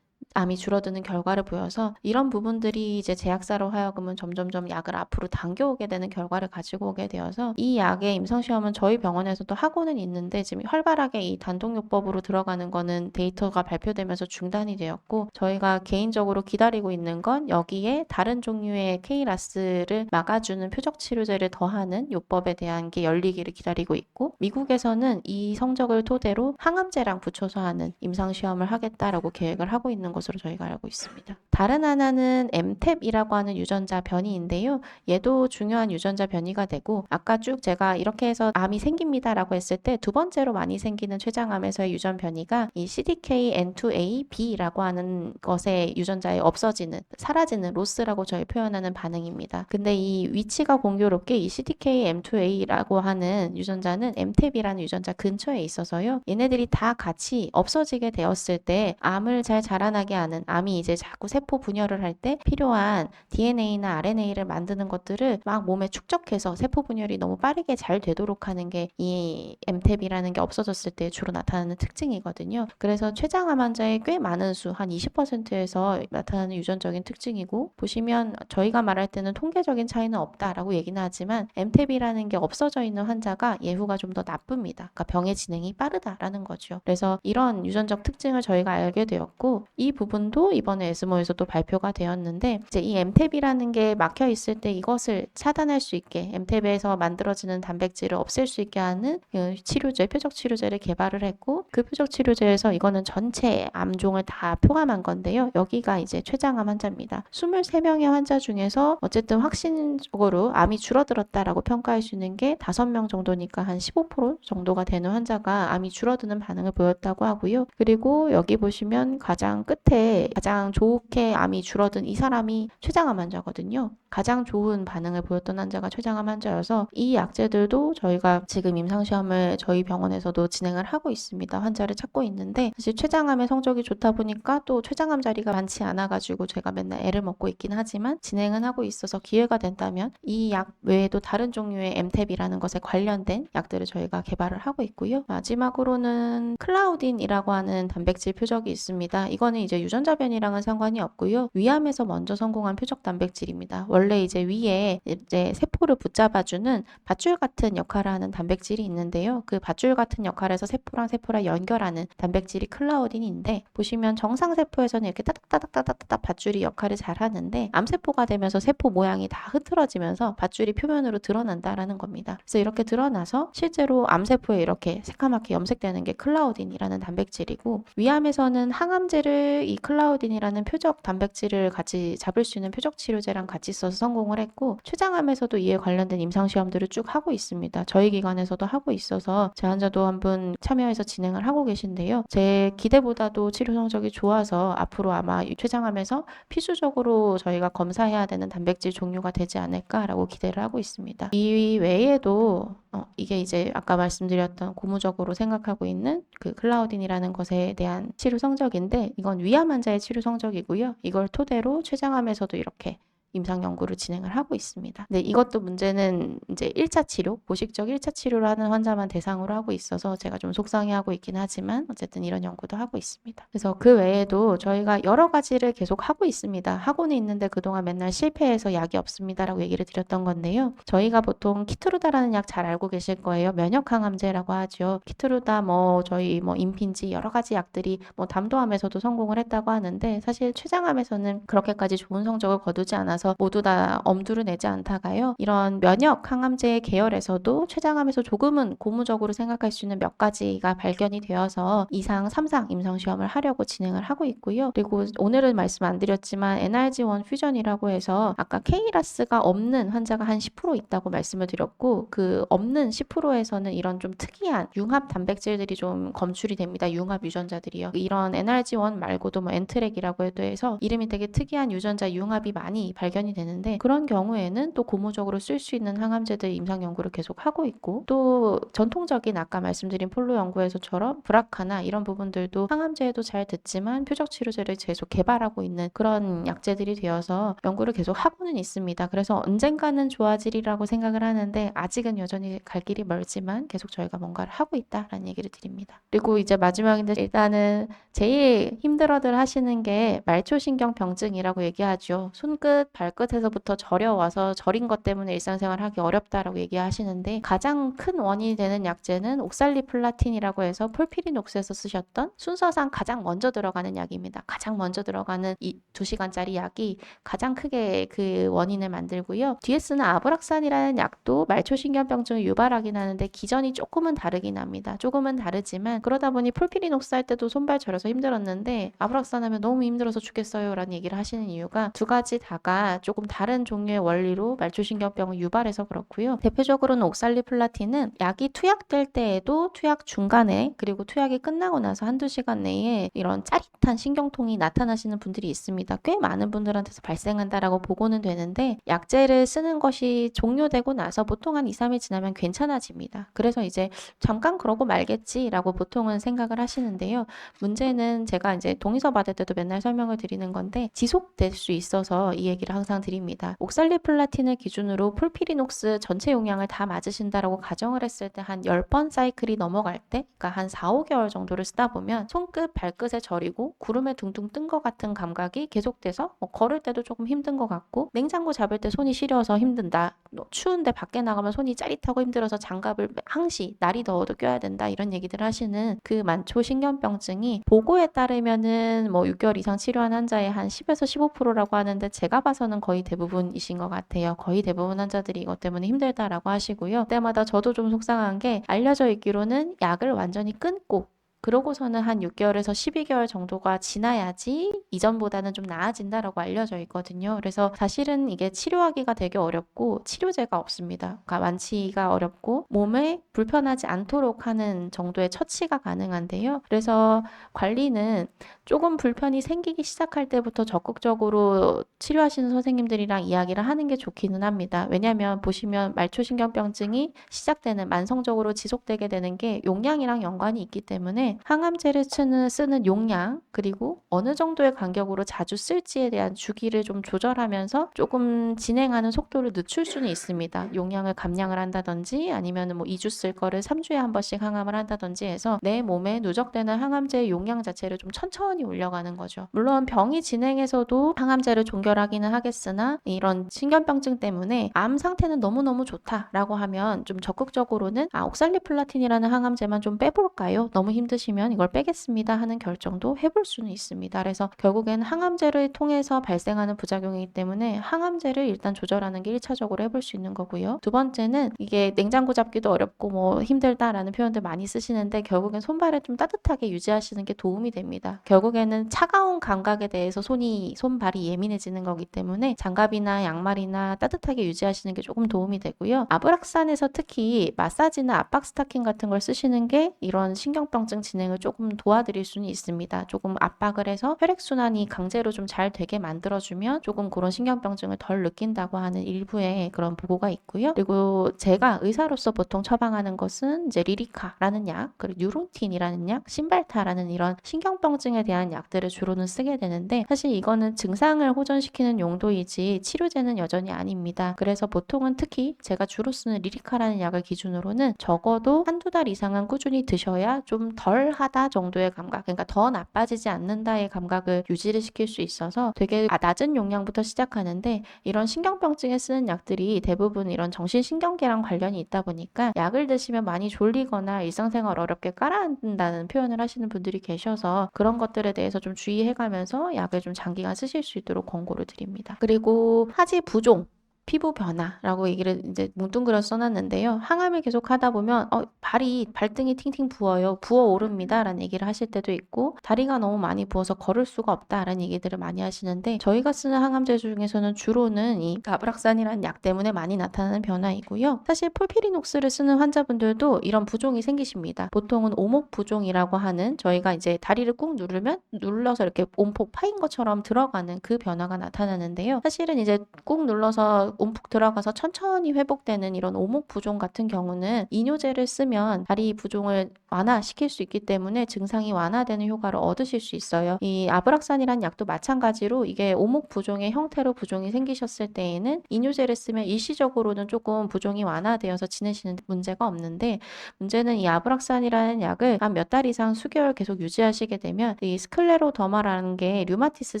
암이 줄어드는 결과를 보여서, 이런 부분들이 이제 제약사로 하여금은 점점점 약을 앞으로 당겨오게 되는 결과를 가지고 오게 되어서, 이 약의 임상시험은 저희 병원에서도 하고는 있는데 지금 활발하게 이 단독요법으로 들어가는 거는 데이터가 발표되면서 중단이 되었고, 저희가 개인적으로 기다리고 있는 건 여기에 다른 종류의 KRAS를 막아주는 표적치료제를 더하는 요법에 대한 게 열리기를 기다리고 있고, 미국에서는 이 성적을 토대로 항암제랑 붙여서 하는 임상시험을 하겠다라고 계획을 하고 있는 것으로 저희가 알고 있습니다. 다른 하나는 MTAP이라고 하는 유전자 변이인데요. 얘도 중요한 유전자 변이가 되고, 아까 쭉 제가 이렇게 해서 암이 생깁니다라고 했을 때 2번째로 많이 생기는 췌장암에서의 유전 변이가 이 CDKN2AB라고 하는 것의 유전자에 없어지는, 사라지는, 로스라고 저희 표현하는 반응입니다. 근데 이 위치가 공교롭게 이 CDKN2A라고 하는 유전자는 MTAP이라는 유전자 근처에 있어서요. 얘네들이 다 같이 없어지게 되었을 때 암을 잘 자라나게 하는, 암이 이제 자꾸 세포 분열을 할 때 필요한 DNA나 RNA를 만드는 것들을 막 몸에 축적해서 세포 분열이 너무 빠르게 잘 되도록 하는 게 이 MTAP이라는 게 없어졌을 때 주로 나타나는 특징이거든요. 그래서 췌장암 환자의 꽤 많은 수, 한 20%에서 나타나는 유전적인 특징이고, 보시면 저희가 말할 때는 통계적인 차이는 없다라고 얘기는 하지만 MTAP이라는 게 없어져 있는 환자가 예후가 좀 더 나쁩니다. 그러니까 병의 진행이 빠르다라는 거죠. 그래서 이런 유전적 특징을 저희가 알게 되었고, 이 부분도 이번에 에스모에서도 발표가 되었는데, 이제 이 MTAP이라는 게 막혀 있을 때 이것을 차단할 수 있게, MTAP에서 만들어지는 단백질을 없앨 수 있게 하는 치료제, 표적 치료제를 개발을 했고, 그 표적 치료제에서 이거는 전체 암종을 다 포함한 건데요. 여기가 이제 췌장암 환자입니다. 23명의 환자 중에서 어쨌든 확신적으로 암이 줄어들었다라고 평가할 수 있는 게 5명 정도니까 한 15% 정도가 되는 환자가 암이 줄어드는 반응을 보였다고 하고요. 그리고 여기 보시면 가장 끝에 가장 좋게 암이 줄어든 이 사람이 췌장암 환자거든요. 가장 좋은 반응을 보였던 환자가 췌장암 환자여서, 이 약제들도 저희가 지금 임상시험을 저희 병원에서도 진행을 하고 있습니다. 환자를 찾고 있는데, 사실 췌장암의 성적이 좋다 보니까 또 췌장암 자리가 많지 않아가지고 제가 맨날 애를 먹고 있긴 하지만 진행은 하고 있어서, 기회가 된다면 이 약 외에도 다른 종류의 MTAP이라는 것에 관련된 약들을 저희가 개발을 하고 있고요. 마지막으로는 클라우딘이라고 하는 단백질 표적이 있습니다. 이거는 이제 유전자 변이랑은 상관이 없고요. 위암에서 먼저 성공한 표적 단백질입니다. 원래 이제 위에 이제 세포를 붙잡아주는 밧줄 같은 역할을 하는 단백질이 있는데요. 그 밧줄 같은 역할에서 세포랑 세포랑 연결하는 단백질이 클라우딘인데, 보시면 정상 세포에서는 이렇게 따닥따닥따닥따닥 밧줄이 역할을 잘 하는데, 암세포가 되면서 세포 모양이 다 흐트러지면서 밧줄이 표면으로 드러난다라는 겁니다. 그래서 이렇게 드러나서 실제로 암세포에 이렇게 새카맣게 염색되는 게 클라우딘이라는 단백질이고, 위암에서는 항암제를 이 클라우딘이라는 표적 단백질을 같이 잡을 수 있는 표적 치료제랑 같이 써서 성공을 했고, 췌장암에서도 이에 관련된 임상시험들을 쭉 하고 있습니다. 저희 기관에서도 하고 있어서 제 환자도 한 분 참여해서 진행을 하고 계신데요. 제 기대보다도 치료 성적이 좋아서 앞으로 아마 이 췌장암에서 필수적으로 저희가 검사해야 되는 단백질 종류가 되지 않을까라고 기대를 하고 있습니다. 이 외에도 이게 이제 아까 말씀드렸던 고무적으로 생각하고 있는 그 클라우딘이라는 것에 대한 치료 성적인데, 이건 위암 환자의 치료 성적이고요. 이걸 토대로 췌장암에서도 이렇게 임상 연구를 진행을 하고 있습니다. 근데 이것도 문제는 이제 1차 치료, 보식적 1차 치료를 하는 환자만 대상으로 하고 있어서 제가 좀 속상해하고 있긴 하지만 어쨌든 이런 연구도 하고 있습니다. 그래서 그 외에도 저희가 여러 가지를 계속 하고 있습니다. 하고는 있는데 그동안 맨날 실패해서 약이 없습니다라고 얘기를 드렸던 건데요. 저희가 보통 키트루다라는 약 잘 알고 계실 거예요. 면역 항암제라고 하죠. 키트루다 저희 임핀지 여러 가지 약들이 담도암에서도 성공을 했다고 하는데 사실 췌장암에서는 그렇게까지 좋은 성적을 거두지 않아서 모두 다 엄두를 내지 않다가요. 이런 면역 항암제 계열에서도 췌장암에서 조금은 고무적으로 생각할 수 있는 몇 가지가 발견이 되어서 2상, 3상 임상 시험을 하려고 진행을 하고 있고요. 그리고 오늘은 말씀 안 드렸지만 NRG1 퓨전이라고 해서 아까 KRAS가 없는 환자가 한 10% 있다고 말씀을 드렸고 그 없는 10%에서는 이런 좀 특이한 융합 단백질들이 좀 검출이 됩니다. 융합 유전자들이요. 이런 NRG1 말고도 엔트렉이라고 해서 이름이 되게 특이한 유전자 융합이 많이 발견이 되는데 그런 경우에는 또 고무적으로 쓸 수 있는 항암제들 임상 연구를 계속 하고 있고 또 전통적인 아까 말씀드린 폴로 연구에서처럼 브라카나 이런 부분들도 항암제에도 잘 듣지만 표적 치료제를 계속 개발하고 있는 그런 약제들이 되어서 연구를 계속 하고는 있습니다. 그래서 언젠가는 좋아지리라고 생각을 하는데 아직은 여전히 갈 길이 멀지만 계속 저희가 뭔가를 하고 있다라는 얘기를 드립니다. 그리고 이제 마지막인데 일단은 제일 힘들어들 하시는 게 말초신경병증이라고 얘기하죠. 손끝, 발끝에서부터 저려와서 저린 것 때문에 일상생활 하기 어렵다라고 얘기하시는데 가장 큰 원인이 되는 약제는 옥살리플라틴이라고 해서 폴피리녹스에서 쓰셨던 순서상 가장 먼저 들어가는 약입니다. 가장 먼저 들어가는 이 2시간짜리 약이 가장 크게 그 원인을 만들고요. 뒤에 쓰는 아브락산이라는 약도 말초신경병증을 유발하긴 하는데 기전이 조금은 다르긴 합니다. 조금은 다르지만 그러다 보니 폴피리녹스 할 때도 손발 저려서 힘들었는데 아브락산 하면 너무 힘들어서 죽겠어요 라는 얘기를 하시는 이유가 두 가지 다가 조금 다른 종류의 원리로 말초신경병을 유발해서 그렇고요. 대표적으로는 옥살리플라틴은 약이 투약될 때에도 투약 중간에 그리고 투약이 끝나고 나서 한두 시간 내에 이런 짜릿한 신경통이 나타나시는 분들이 있습니다. 꽤 많은 분들한테서 발생한다라고 보고는 되는데 약제를 쓰는 것이 종료되고 나서 보통 한 2, 3일 지나면 괜찮아집니다. 그래서 이제 잠깐 그러고 말겠지라고 보통은 생각을 하시는데요. 문제는 제가 이제 동의서 받을 때도 맨날 설명을 드리는 건데 지속될 수 있어서 이 얘기를 항상 드립니다. 옥살리플라틴을 기준으로 폴피리녹스 전체 용량을 다 맞으신다라고 가정을 했을 때 한 10번 사이클이 넘어갈 때 그러니까 한 4, 5개월 정도를 쓰다 보면 손끝, 발끝에 저리고 구름에 둥둥 뜬 것 같은 감각이 계속돼서 걸을 때도 조금 힘든 것 같고 냉장고 잡을 때 손이 시려서 힘든다. 추운데 밖에 나가면 손이 짜릿하고 힘들어서 장갑을 항시 날이 더워도 껴야 된다. 이런 얘기들 하시는 그 만초신경병증이 보고에 따르면은 6개월 이상 치료한 환자의 한 10에서 15%라고 하는데 제가 봐서는 거의 대부분이신 것 같아요. 거의 대부분 환자들이 이것 때문에 힘들다라고 하시고요. 그때마다 저도 좀 속상한 게 알려져 있기로는 약을 완전히 끊고 그러고서는 한 6개월에서 12개월 정도가 지나야지 이전보다는 좀 나아진다라고 알려져 있거든요. 그래서 사실은 이게 치료하기가 되게 어렵고 치료제가 없습니다. 그러니까 완치가 어렵고 몸에 불편하지 않도록 하는 정도의 처치가 가능한데요. 그래서 관리는 조금 불편이 생기기 시작할 때부터 적극적으로 치료하시는 선생님들이랑 이야기를 하는 게 좋기는 합니다. 왜냐하면 보시면 말초신경병증이 시작되는 만성적으로 지속되게 되는 게 용량이랑 연관이 있기 때문에 항암제를 쓰는 용량 그리고 어느 정도의 간격으로 자주 쓸지에 대한 주기를 좀 조절하면서 조금 진행하는 속도를 늦출 수는 있습니다. 용량을 감량을 한다든지 아니면 2주 쓸 거를 3주에 한 번씩 항암을 한다든지 해서 내 몸에 누적되는 항암제의 용량 자체를 좀 천천히 올려가는 거죠. 물론 병이 진행해서도 항암제를 종결하기는 하겠으나 이런 신경병증 때문에 암 상태는 너무너무 좋다라고 하면 좀 적극적으로는 옥살리플라틴이라는 항암제만 좀 빼볼까요? 너무 힘드시면 이걸 빼겠습니다 하는 결정도 해볼 수는 있습니다. 그래서 결국엔 항암제를 통해서 발생하는 부작용이기 때문에 항암제를 일단 조절하는 게 1차적으로 해볼 수 있는 거고요. 두 번째는 이게 냉장고 잡기도 어렵고 힘들다라는 표현들 많이 쓰시는데 결국엔 손발을 좀 따뜻하게 유지하시는 게 도움이 됩니다. 결국에는 차가운 감각에 대해서 손발이 예민해지는 거기 때문에 장갑이나 양말이나 따뜻하게 유지하시는 게 조금 도움이 되고요. 아브락산에서 특히 마사지나 압박 스타킹 같은 걸 쓰시는 게 이런 신경병증 진행을 조금 도와드릴 수는 있습니다. 조금 압박을 해서 혈액순환이 강제로 좀 잘 되게 만들어주면 조금 그런 신경병증을 덜 느낀다고 하는 일부의 그런 보고가 있고요. 그리고 제가 의사로서 보통 처방하는 것은 이제 리리카라는 약, 그리고 뉴론틴이라는 약, 신발타라는 이런 신경병증에 대한 약들을 주로는 쓰게 되는데, 사실 이거는 증상을 호전시키는 용도이지 치료제는 여전히 아닙니다. 그래서 보통은 특히 제가 주로 쓰는 리리카라는 약을 기준으로는 적어도 한두 달 이상은 꾸준히 드셔야 좀 덜하다 정도의 감각, 그러니까 더 나빠지지 않는다의 감각을 유지를 시킬 수 있어서 되게 낮은 용량부터 시작하는데, 이런 신경병증에 쓰는 약들이 대부분 이런 정신신경계랑 관련이 있다 보니까 약을 드시면 많이 졸리거나 일상생활 어렵게 깔아앉는다는 표현을 하시는 분들이 계셔서 그런 것들에 대해서 좀 주의해가면서 약을 좀 장기간 쓰실 수 있도록 권고를 드립니다. 그리고 하지 부종, 피부 변화라고 얘기를 이제 뭉뚱그려서 써놨는데요. 항암을 계속 하다 보면 발등이 팅팅 부어요. 부어오릅니다. 라는 얘기를 하실 때도 있고, 다리가 너무 많이 부어서 걸을 수가 없다 라는 얘기들을 많이 하시는데, 저희가 쓰는 항암제 중에서는 주로는 이 나브락산이라는 약 때문에 많이 나타나는 변화이고요. 사실 폴피리녹스를 쓰는 환자분들도 이런 부종이 생기십니다. 보통은 오목 부종이라고 하는, 저희가 이제 다리를 꾹 눌러서 이렇게 온폭 파인 것처럼 들어가는 그 변화가 나타나는데요. 사실은 이제 꾹 눌러서 움푹 들어가서 천천히 회복되는 이런 오목 부종 같은 경우는 이뇨제를 쓰면 다리 부종을 완화시킬 수 있기 때문에 증상이 완화되는 효과를 얻으실 수 있어요. 이 아브락산이라는 약도 마찬가지로 이게 오목 부종의 형태로 부종이 생기셨을 때에는 이뇨제를 쓰면 일시적으로는 조금 부종이 완화되어서 지내시는 문제가 없는데, 문제는 이 아브락산이라는 약을 한 몇 달 이상 수개월 계속 유지하시게 되면 이 스클레로더마라는 게 류마티스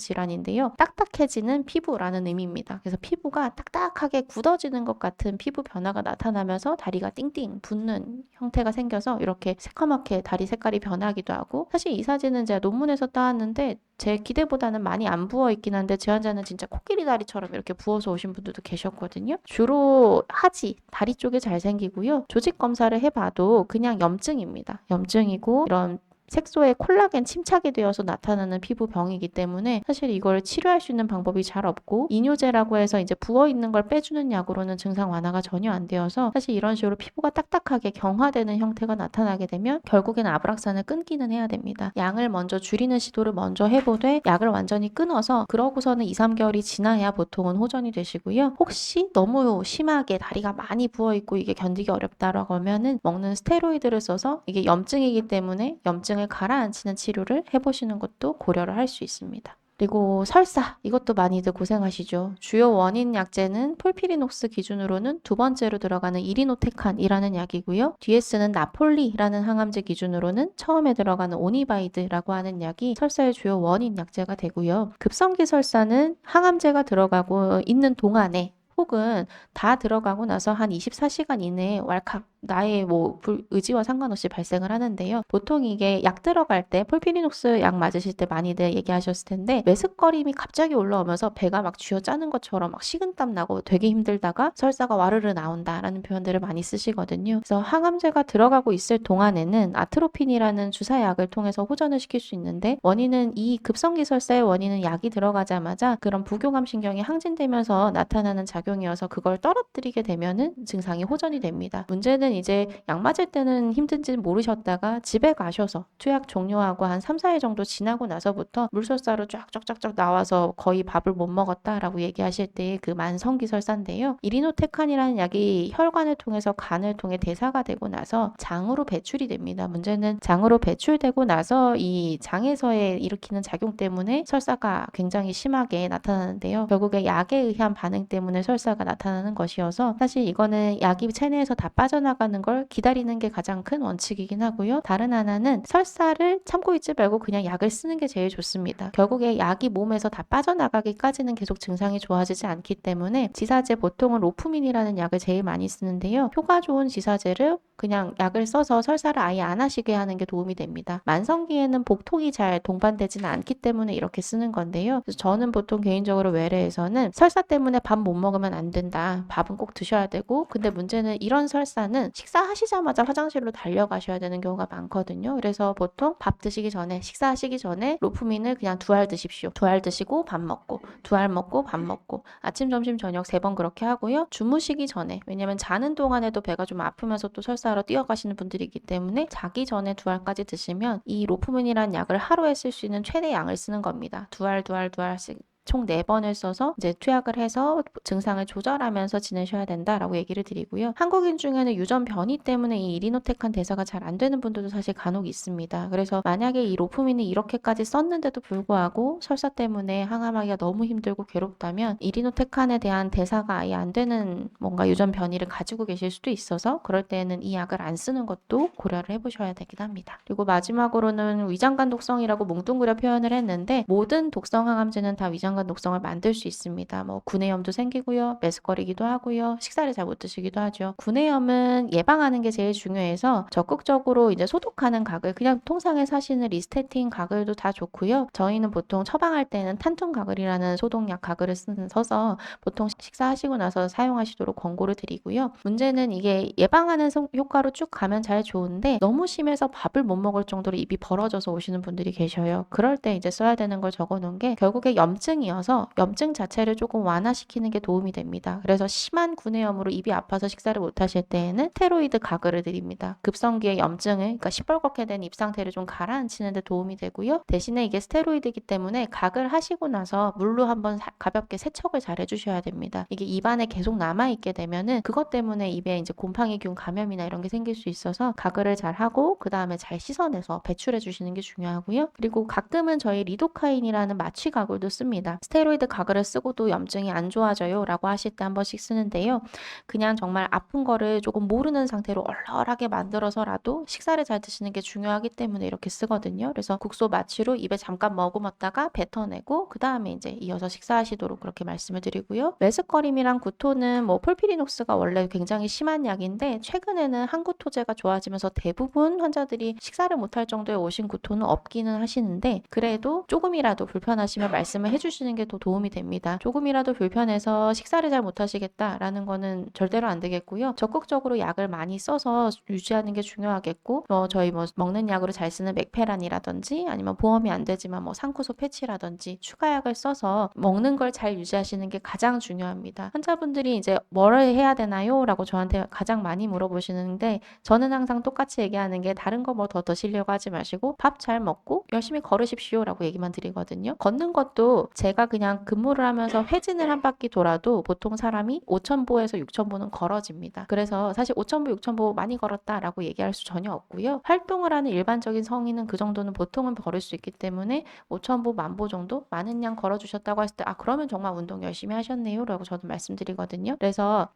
질환인데요. 딱딱해지는 피부라는 의미입니다. 그래서 피부가 딱딱하게 굳어지는 것 같은 피부 변화가 나타나면서 다리가 띵띵 붓는 형태가 생겨서 이렇게 새까맣게 다리 색깔이 변하기도 하고, 사실 이 사진은 제가 논문에서 따왔는데 제 기대보다는 많이 안 부어 있긴 한데, 제 환자는 진짜 코끼리 다리처럼 이렇게 부어서 오신 분들도 계셨거든요. 주로 하지, 다리 쪽에 잘 생기고요. 조직 검사를 해봐도 그냥 염증입니다. 염증이고 이런 색소에 콜라겐 침착이 되어서 나타나는 피부병이기 때문에 사실 이걸 치료할 수 있는 방법이 잘 없고, 이뇨제라고 해서 이제 부어있는 걸 빼주는 약으로는 증상 완화가 전혀 안 되어서 사실 이런 식으로 피부가 딱딱하게 경화되는 형태가 나타나게 되면 결국에는 아브락산을 끊기는 해야 됩니다. 양을 먼저 줄이는 시도를 먼저 해보되 약을 완전히 끊어서 그러고서는 2, 3개월이 지나야 보통은 호전이 되시고요. 혹시 너무 심하게 다리가 많이 부어있고 이게 견디기 어렵다라고 하면은 먹는 스테로이드를 써서, 이게 염증이기 때문에 염증을 가라앉히는 치료를 해보시는 것도 고려를 할 수 있습니다. 그리고 설사, 이것도 많이들 고생하시죠. 주요 원인 약제는 폴피리녹스 기준으로는 두 번째로 들어가는 이리노테칸이라는 약이고요. 뒤에 쓰는 나폴리라는 항암제 기준으로는 처음에 들어가는 오니바이드라고 하는 약이 설사의 주요 원인 약제가 되고요. 급성기 설사는 항암제가 들어가고 있는 동안에 혹은 다 들어가고 나서 한 24시간 이내에 왈칵 나의 의지와 상관없이 발생을 하는데요. 보통 이게 약 들어갈 때, 폴피리녹스 약 맞으실 때 많이들 얘기하셨을 텐데, 메스꺼림이 갑자기 올라오면서 배가 막 쥐어짜는 것처럼 막 식은땀 나고 되게 힘들다가 설사가 와르르 나온다라는 표현들을 많이 쓰시거든요. 그래서 항암제가 들어가고 있을 동안에는 아트로핀이라는 주사약을 통해서 호전을 시킬 수 있는데, 원인은 이 급성기 설사의 원인은 약이 들어가자마자 그런 부교감 신경이 항진되면서 나타나는 작용이어서 그걸 떨어뜨리게 되면은 증상이 호전이 됩니다. 문제는 이제 약 맞을 때는 힘든지 모르셨다가 집에 가셔서 투약 종료하고 한 3, 4일 정도 지나고 나서부터 물설사로 쫙쫙쫙쫙 나와서 거의 밥을 못 먹었다라고 얘기하실 때 그 만성기 설사인데요. 이리노테칸이라는 약이 혈관을 통해서 간을 통해 대사가 되고 나서 장으로 배출이 됩니다. 문제는 장으로 배출되고 나서 이 장에서의 일으키는 작용 때문에 설사가 굉장히 심하게 나타나는데요. 결국에 약에 의한 반응 때문에 설사가 나타나는 것이어서, 사실 이거는 약이 체내에서 다 빠져나가는 걸 기다리는 게 가장 큰 원칙이긴 하고요. 다른 하나는 설사를 참고 있지 말고 그냥 약을 쓰는 게 제일 좋습니다. 결국에 약이 몸에서 다 빠져나가기까지는 계속 증상이 좋아지지 않기 때문에 지사제, 보통은 로프민이라는 약을 제일 많이 쓰는데요. 효과 좋은 지사제를 그냥 약을 써서 설사를 아예 안 하시게 하는 게 도움이 됩니다. 만성기에는 복통이 잘 동반되지는 않기 때문에 이렇게 쓰는 건데요. 그래서 저는 보통 개인적으로 외래에서는 설사 때문에 밥 못 먹으면 안 된다. 밥은 꼭 드셔야 되고, 근데 문제는 이런 설사는 때는 식사하시자마자 화장실로 달려가셔야 되는 경우가 많거든요. 그래서 보통 밥 드시기 전에, 식사하시기 전에 로프민을 그냥 2알 드십시오. 2알 드시고 밥 먹고, 2알 먹고 밥 먹고, 아침, 점심, 저녁 3번 그렇게 하고요. 주무시기 전에, 왜냐면 자는 동안에도 배가 좀 아프면서 또 설사하러 뛰어가시는 분들이 있기 때문에 자기 전에 2알까지 드시면 이 로프민이라는 약을 하루에 쓸 수 있는 최대 양을 쓰는 겁니다. 2알, 2알, 2알씩 총 4번을 써서 이제 투약을 해서 증상을 조절하면서 지내셔야 된다라고 얘기를 드리고요. 한국인 중에는 유전 변이 때문에 이 이리노테칸 대사가 잘 안 되는 분들도 사실 간혹 있습니다. 그래서 만약에 이 로프민을 이렇게까지 썼는데도 불구하고 설사 때문에 항암하기가 너무 힘들고 괴롭다면 이리노테칸에 대한 대사가 아예 안 되는 뭔가 유전 변이를 가지고 계실 수도 있어서 그럴 때는 이 약을 안 쓰는 것도 고려를 해보셔야 되긴 합니다. 그리고 마지막으로는 위장관 독성이라고 뭉뚱그려 표현을 했는데 모든 독성 항암제는 다 위장관 독성을 만들 수 있습니다. 뭐 구내염도 생기고요. 메스꺼리기도 하고요. 식사를 잘 못 드시기도 하죠. 구내염은 예방하는 게 제일 중요해서 적극적으로 이제 소독하는 가글, 그냥 통상에 사시는 리스테틴 가글도 다 좋고요. 저희는 보통 처방할 때는 탄툰 가글이라는 소독약 가글을 써서 보통 식사하시고 나서 사용하시도록 권고를 드리고요. 문제는 이게 예방하는 효과로 쭉 가면 잘 좋은데 너무 심해서 밥을 못 먹을 정도로 입이 벌어져서 오시는 분들이 계셔요. 그럴 때 이제 써야 되는 걸 적어 놓은 게 결국에 염증이어서 염증 자체를 조금 완화시키는 게 도움이 됩니다. 그래서 심한 구내염으로 입이 아파서 식사를 못 하실 때에는 스테로이드 가글을 드립니다. 급성기의 염증을, 그러니까 시뻘겋게 된 입 상태를 좀 가라앉히는 데 도움이 되고요. 대신에 이게 스테로이드이기 때문에 가글 하시고 나서 물로 한번 가볍게 세척을 잘 해주셔야 됩니다. 이게 입안에 계속 남아있게 되면은 그것 때문에 입에 이제 곰팡이균 감염이나 이런 게 생길 수 있어서 가글을 잘 하고 그 다음에 잘 씻어내서 배출해 주시는 게 중요하고요. 그리고 가끔은 저희 리도카인이라는 마취 가글도 씁니다. 스테로이드 가글을 쓰고도 염증이 안 좋아져요 라고 하실 때 한 번씩 쓰는데요. 그냥 정말 아픈 거를 조금 모르는 상태로 얼얼하게 만들어서라도 식사를 잘 드시는 게 중요하기 때문에 이렇게 쓰거든요. 그래서 국소 마취로 입에 잠깐 머금었다가 뱉어내고 그 다음에 이제 이어서 식사하시도록 그렇게 말씀을 드리고요. 메스꺼림이랑 구토는 뭐 폴피리녹스가 원래 굉장히 심한 약인데 최근에는 항구토제가 좋아지면서 대부분 환자들이 식사를 못할 정도의 오신 구토는 없기는 하시는데 그래도 조금이라도 불편하시면 말씀을 해주시는 게 더 도움이 됩니다. 조금이라도 불편해서 식사를 잘 못하시겠다라는 거는 절대로 안 되겠고요. 적극적으로 약을 많이 써서 유지하는 게 중요하겠고 저희 뭐 먹는 약으로 잘 쓰는 맥페란이라든지 아니면 보험이 안 되지만 뭐 상쿠소 패치라든지 추가약을 써서 먹는 걸 잘 유지하시는 게 가장 중요합니다. 환자분들이 이제 뭘 해야 되나요? 라고 저한테 가장 많이 물어보시는데 저는 항상 똑같이 얘기하는 게 다른 거 뭐 더 드시려고 하지 마시고 밥 잘 먹고 열심히 걸으십시오 라고 얘기만 드리거든요. 걷는 것도 제가 그냥 근무를 하면서 회진을 한 바퀴 돌아도 보통 사람이 5,000보에서 6,000보는 걸어집니다. 그래서 사실 5,000보, 6,000보 많이 걸었다라고 얘기할 수 전혀 없고요. 활동을 하는 일반적인 성인은 그 정도는 보통은 걸을 수 있기 때문에 5,000보, 10,000보 정도 많은 양 걸어주셨다고 했을 때 그러면 정말 운동 열심히 하셨네요 라고 저도 말씀드리거든요. 그래서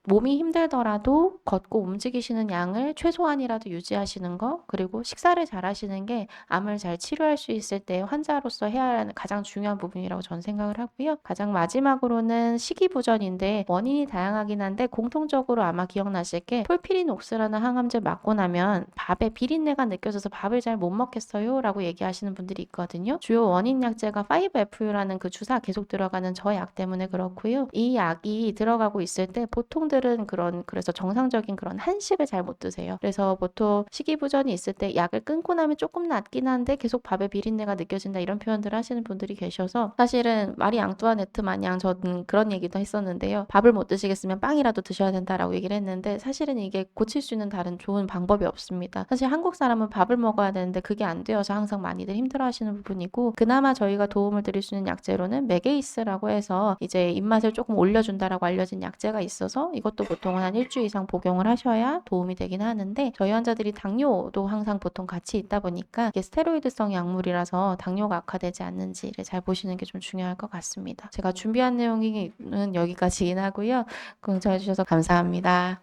몸이 힘들더라도 걷고 움직이시는 양을 최소한이라도 유지하시는 거 그리고 식사를 잘 하시는 게 암을 잘 치료할 수 있을 때 환자로서 해야 하는 가장 중요한 부분이라고 저는 생각을 하고요. 가장 마지막으로는 식이부전인데 원인이 다양하긴 한데 공통적으로 아마 기억나실 게 폴피리녹스라는 항암제 맞고 나면 밥에 비린내가 느껴져서 밥을 잘 못 먹겠어요 라고 얘기하시는 분들이 있거든요. 주요 원인 약제가 5FU라는 그 주사 계속 들어가는 저 약 때문에 그렇고요. 이 약이 들어가고 있을 때 보통들은 그래서 정상적인 그런 한식을 잘 못 드세요. 그래서 보통 식이부전이 있을 때 약을 끊고 나면 조금 낫긴 한데 계속 밥에 비린내가 느껴진다 이런 표현들을 하시는 분들이 계셔서 사실은 마리 앙뚜아네트 마냥 저는 그런 얘기도 했었는데요. 밥을 못 드시겠으면 빵이라도 드셔야 된다라고 얘기를 했는데 사실은 이게 고칠 수 있는 다른 좋은 방법이 없습니다. 사실 한국 사람은 밥을 먹어야 되는데 그게 안 되어서 항상 많이들 힘들어 하시는 부분이고 그나마 저희가 도움을 드릴 수 있는 약제로는 메게이스라고 해서 이제 입맛을 조금 올려준다라고 알려진 약제가 있어서 이것도 보통 한 일주일 이상 복용을 하셔야 도움이 되긴 하는데 저희 환자들이 당뇨도 항상 보통 같이 있다 보니까 이게 스테로이드성 약물이라서 당뇨가 악화되지 않는지를 잘 보시는 게 좀 중요할 것 같습니다. 제가 준비한 내용은 여기까지긴 하고요. 공청해 주셔서 감사합니다.